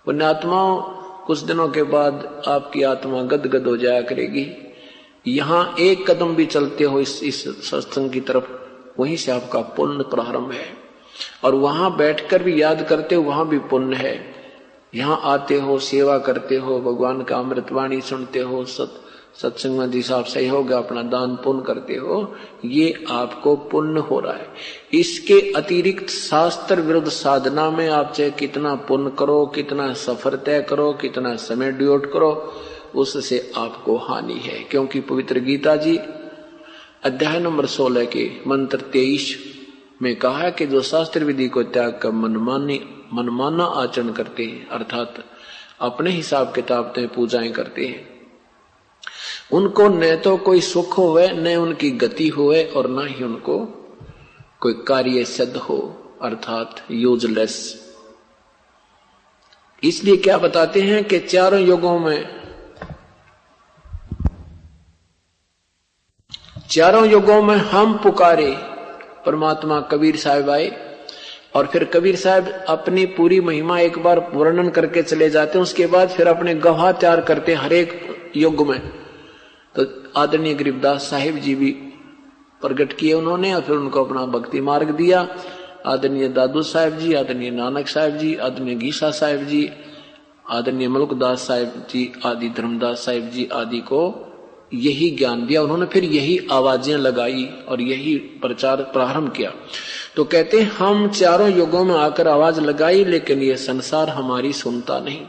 पुण्यात्माओं, कुछ दिनों के बाद आपकी आत्मा गदगद हो जाया करेगी। यहाँ एक कदम भी चलते हो इस सत्संग की तरफ, वहीं से आपका पुण्य प्रारंभ है। और वहां बैठकर भी याद करते हो, वहां भी पुण्य है। यहाँ आते हो, सेवा करते हो, भगवान का अमृतवाणी सुनते हो, सत्संग में जिस आप सहयोग अपना दान पुण्य करते हो, ये आपको पुण्य हो रहा है। इसके अतिरिक्त शास्त्र विरुद्ध साधना में आप चाहे कितना पुण्य करो, कितना सफर तय करो, कितना समय ड्यूट करो, उससे आपको हानि है। क्योंकि पवित्र गीता जी अध्याय नंबर 16 के मंत्र 23 में कहा है कि जो शास्त्र विधि को त्याग कर मनमाना आचरण करते हैं, अर्थात अपने हिसाब किताब से पूजाएं करते हैं, उनको न तो कोई सुख होवे, न उनकी गति होवे, और न ही उनको कोई कार्य सिद्ध हो, अर्थात यूजलेस। इसलिए क्या बताते हैं कि चारों युगों में हम पुकारे। परमात्मा कबीर साहब आए, और फिर कबीर साहब अपनी पूरी महिमा एक बार वर्णन करके चले जाते हैं। उसके बाद फिर अपने गवाह तैयार करते हैं हर एक युग में। तो आदरणीय गरीबदास साहिब जी भी प्रकट किए उन्होंने, और फिर उनको अपना भक्ति मार्ग दिया। आदरणीय दादू साहिब जी, आदरणीय नानक साहिब जी, आदरणीय गीसा साहिब जी, आदरणीय मलुकदास साहिब जी आदि, धर्मदास साहिब जी आदि को यही ज्ञान दिया उन्होंने। फिर यही आवाजें लगाई और यही प्रचार प्रारंभ किया। तो कहते हैं हम चारों युगों में आकर आवाज लगाई, लेकिन ये संसार हमारी सुनता नहीं।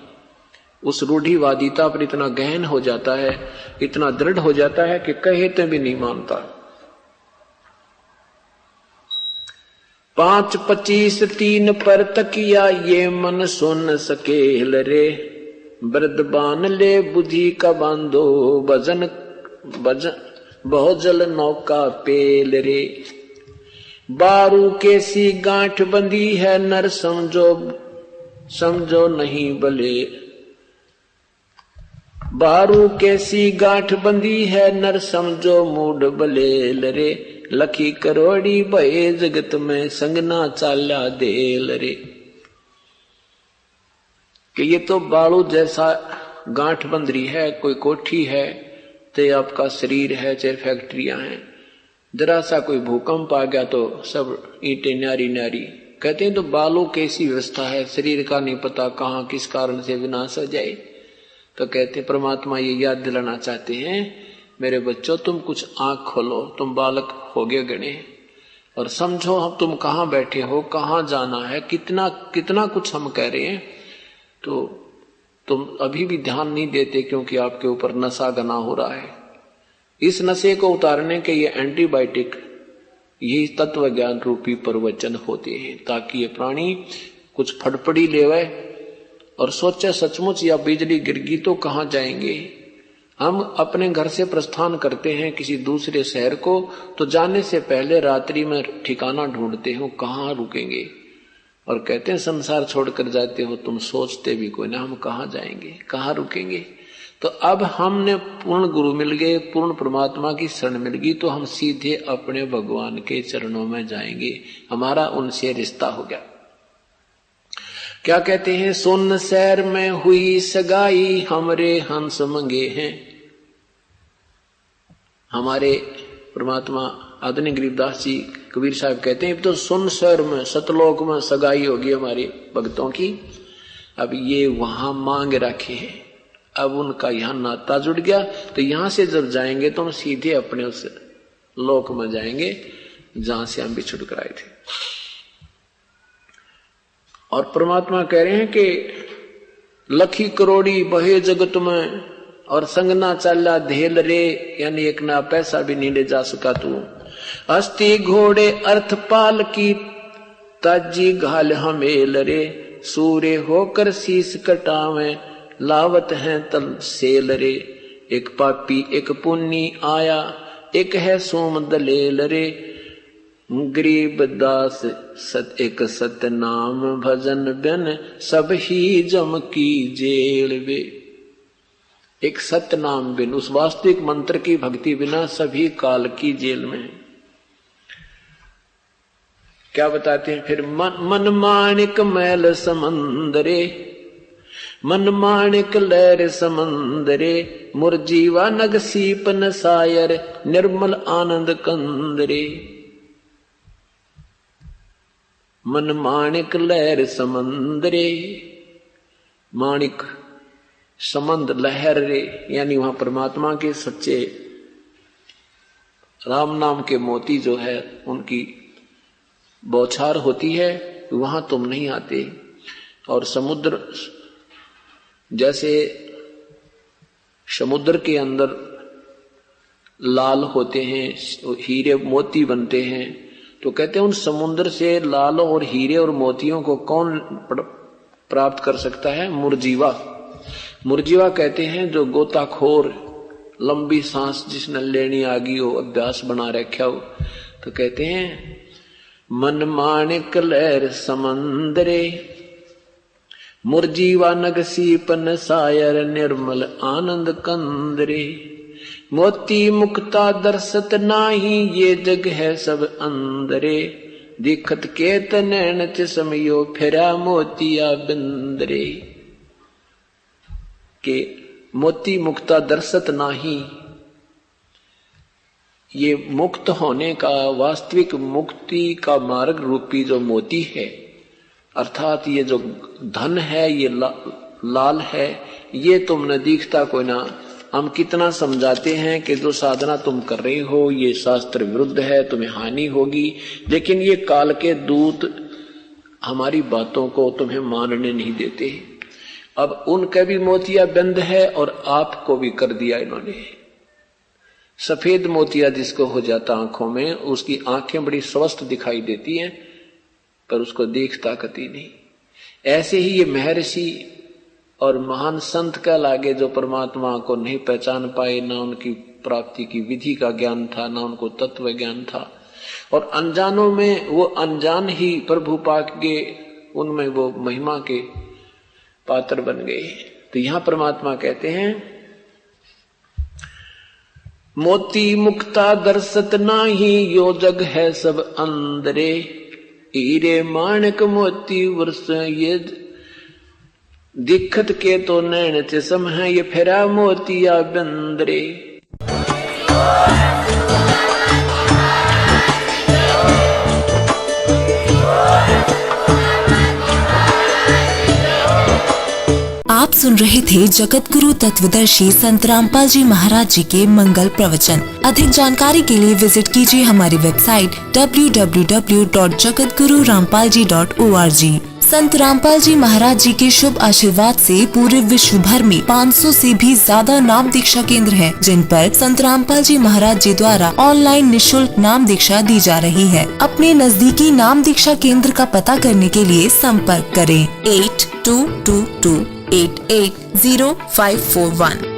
उस रूढ़िवादिता पर इतना गहन हो जाता है, इतना दृढ़ हो जाता है कि कहते भी नहीं मानता। 5-25 3 पर तकिया ये मन सुन सकेल रे, वृद्धबान ले बुद्धि का बांधो भजन बहुजल नौका पेल रे। बारू कैसी गांठ बंधी है नर समझो नहीं भले, बारू कैसी गांठ बंदी है नर समझो मूड बलेल रे, लखी करोड़ी भये जगत में संगना चाल्या देल रे। कि ये तो बालू जैसा गांठ बंदरी है, कोई कोठी है, चाहे आपका शरीर है, चाहे फैक्ट्रियां हैं, जरा सा कोई भूकंप आ गया तो सब ईंटें न्यारी न्यारी। कहते हैं तो बालू कैसी व्यवस्था है, शरीर का नहीं पता कहां किस कारण से विनाश हो जाए। तो कहते हैं परमात्मा ये याद दिलाना चाहते हैं, मेरे बच्चों तुम कुछ आंख खोलो, तुम बालक हो गए गणे, और समझो अब तुम कहाँ बैठे हो, कहाँ जाना है, कितना कितना कुछ हम कह रहे हैं, तो तुम अभी भी ध्यान नहीं देते क्योंकि आपके ऊपर नशा घना हो रहा है। इस नशे को उतारने के ये एंटीबायोटिक, यही तत्व ज्ञान रूपी प्रवचन होते हैं, ताकि ये प्राणी कुछ फटफड़ी लेवे और सोचे सचमुच या बिजली गिर गई तो कहाँ जाएंगे। हम अपने घर से प्रस्थान करते हैं किसी दूसरे शहर को, तो जाने से पहले रात्रि में ठिकाना ढूंढते हो कहाँ रुकेंगे, और कहते हैं संसार छोड़कर जाते हो तुम सोचते भी कोई ना हम कहाँ जाएंगे, कहाँ रुकेंगे। तो अब हमने पूर्ण गुरु मिल गए, पूर्ण परमात्मा की शरण मिल गई, तो हम सीधे अपने भगवान के चरणों में जाएंगे, हमारा उनसे रिश्ता हो गया। क्या कहते हैं, सोन शहर में हुई सगाई हमरे हंस मंगे हैं। हमारे परमात्मा आदरणीय गरीबदास जी कबीर साहब कहते हैं तो सुन शहर में सतलोक में सगाई होगी हमारे भक्तों की। अब ये वहां मांग रखे हैं, अब उनका यहाँ नाता जुड़ गया, तो यहां से जब जाएंगे तो हम सीधे अपने उस लोक में जाएंगे जहां से हम बिछुड़ कर आए थे। और परमात्मा कह रहे हैं कि लखी करोड़ी बहे जगत में और संगना चाला धेल रे, यानी एक ना पैसा भी नहीं ले जा सका तू। अस्ति घोड़े अर्थपाल की ताजी घाल हमेल रे, सूर्य होकर शीश कटावे लावत हैं तल सेल रे। एक पापी एक पुन्नी आया, एक है सोम दलेल रे, गरीब दास एक सत्य नाम भजन बिन सब ही जम की जेल वे। एक सत्य नाम बिन, उस वास्तविक मंत्र की भक्ति बिना सभी काल की जेल में। क्या बताते हैं फिर, मन माणिक मैल समंदरे, मन माणिक लहर समंदरे, मुरजीवा नग सीप नसायर निर्मल आनंद कंदरे। मन माणिक लहर समंदरे, माणिक समंद लहर रे, यानी वहां परमात्मा के सच्चे राम नाम के मोती जो है उनकी बौछार होती है, वहां तुम नहीं आते। और समुद्र जैसे समुद्र के अंदर लाल होते हैं, हीरे मोती बनते हैं, तो कहते हैं उन समुद्र से लालों और हीरे और मोतियों को कौन प्राप्त कर सकता है? मुरजीवा। मुरजीवा कहते हैं जो गोताखोर, लंबी सांस जिसने लेनी आ गई हो, अभ्यास बना रखा हो, तो कहते हैं मन माणिक लहर समंदरे, मुरजीवा नग सीपन सायर निर्मल आनंद कंदरे। मोती मुक्ता दर्शत नाही, ये जग है सब अंदरे, दिखत केत नैन चसमियो फिरा मोतिया बिंदरे। के मोती मुक्ता दर्शत नाही, ये मुक्त होने का वास्तविक मुक्ति का मार्ग रूपी जो मोती है, अर्थात ये जो धन है ये लाल है, ये तुम न दिखता कोई ना। हम कितना समझाते हैं कि जो साधना तुम कर रहे हो ये शास्त्र विरुद्ध है, तुम्हें हानि होगी, लेकिन ये काल के दूत हमारी बातों को तुम्हें मानने नहीं देते। अब उनका भी मोतिया बंद है और आपको भी कर दिया इन्होंने। सफेद मोतिया जिसको हो जाता आंखों में, उसकी आंखें बड़ी स्वस्थ दिखाई देती हैं पर उसको देखता कती नहीं। ऐसे ही ये महर्षि और महान संत का लागे जो परमात्मा को नहीं पहचान पाए, ना उनकी प्राप्ति की विधि का ज्ञान था, ना उनको तत्व ज्ञान था, और अनजानों में वो अनजान ही प्रभु पाक के उनमें वो महिमा के पात्र बन गए। तो यहां परमात्मा कहते हैं मोती मुक्ता दर्शत नाही, यो जग है सब अंदरे। हीरे माणक मोती वर्ष ये दिखत के तो नैन चसम है, ये फेरा मोतिया बंदरे। आप सुन रहे थे जगत गुरु तत्वदर्शी संत रामपाल जी महाराज जी के मंगल प्रवचन। अधिक जानकारी के लिए विजिट कीजिए हमारी वेबसाइट www.jagatgururampalji.org। संत रामपाल जी महाराज जी के शुभ आशीर्वाद से पूरे विश्व भर में 500 से भी ज्यादा नाम दीक्षा केंद्र हैं, जिन पर संत रामपाल जी महाराज जी द्वारा ऑनलाइन निशुल्क नाम दीक्षा दी जा रही है। अपने नजदीकी नाम दीक्षा केंद्र का पता करने के लिए संपर्क करें 8222880541।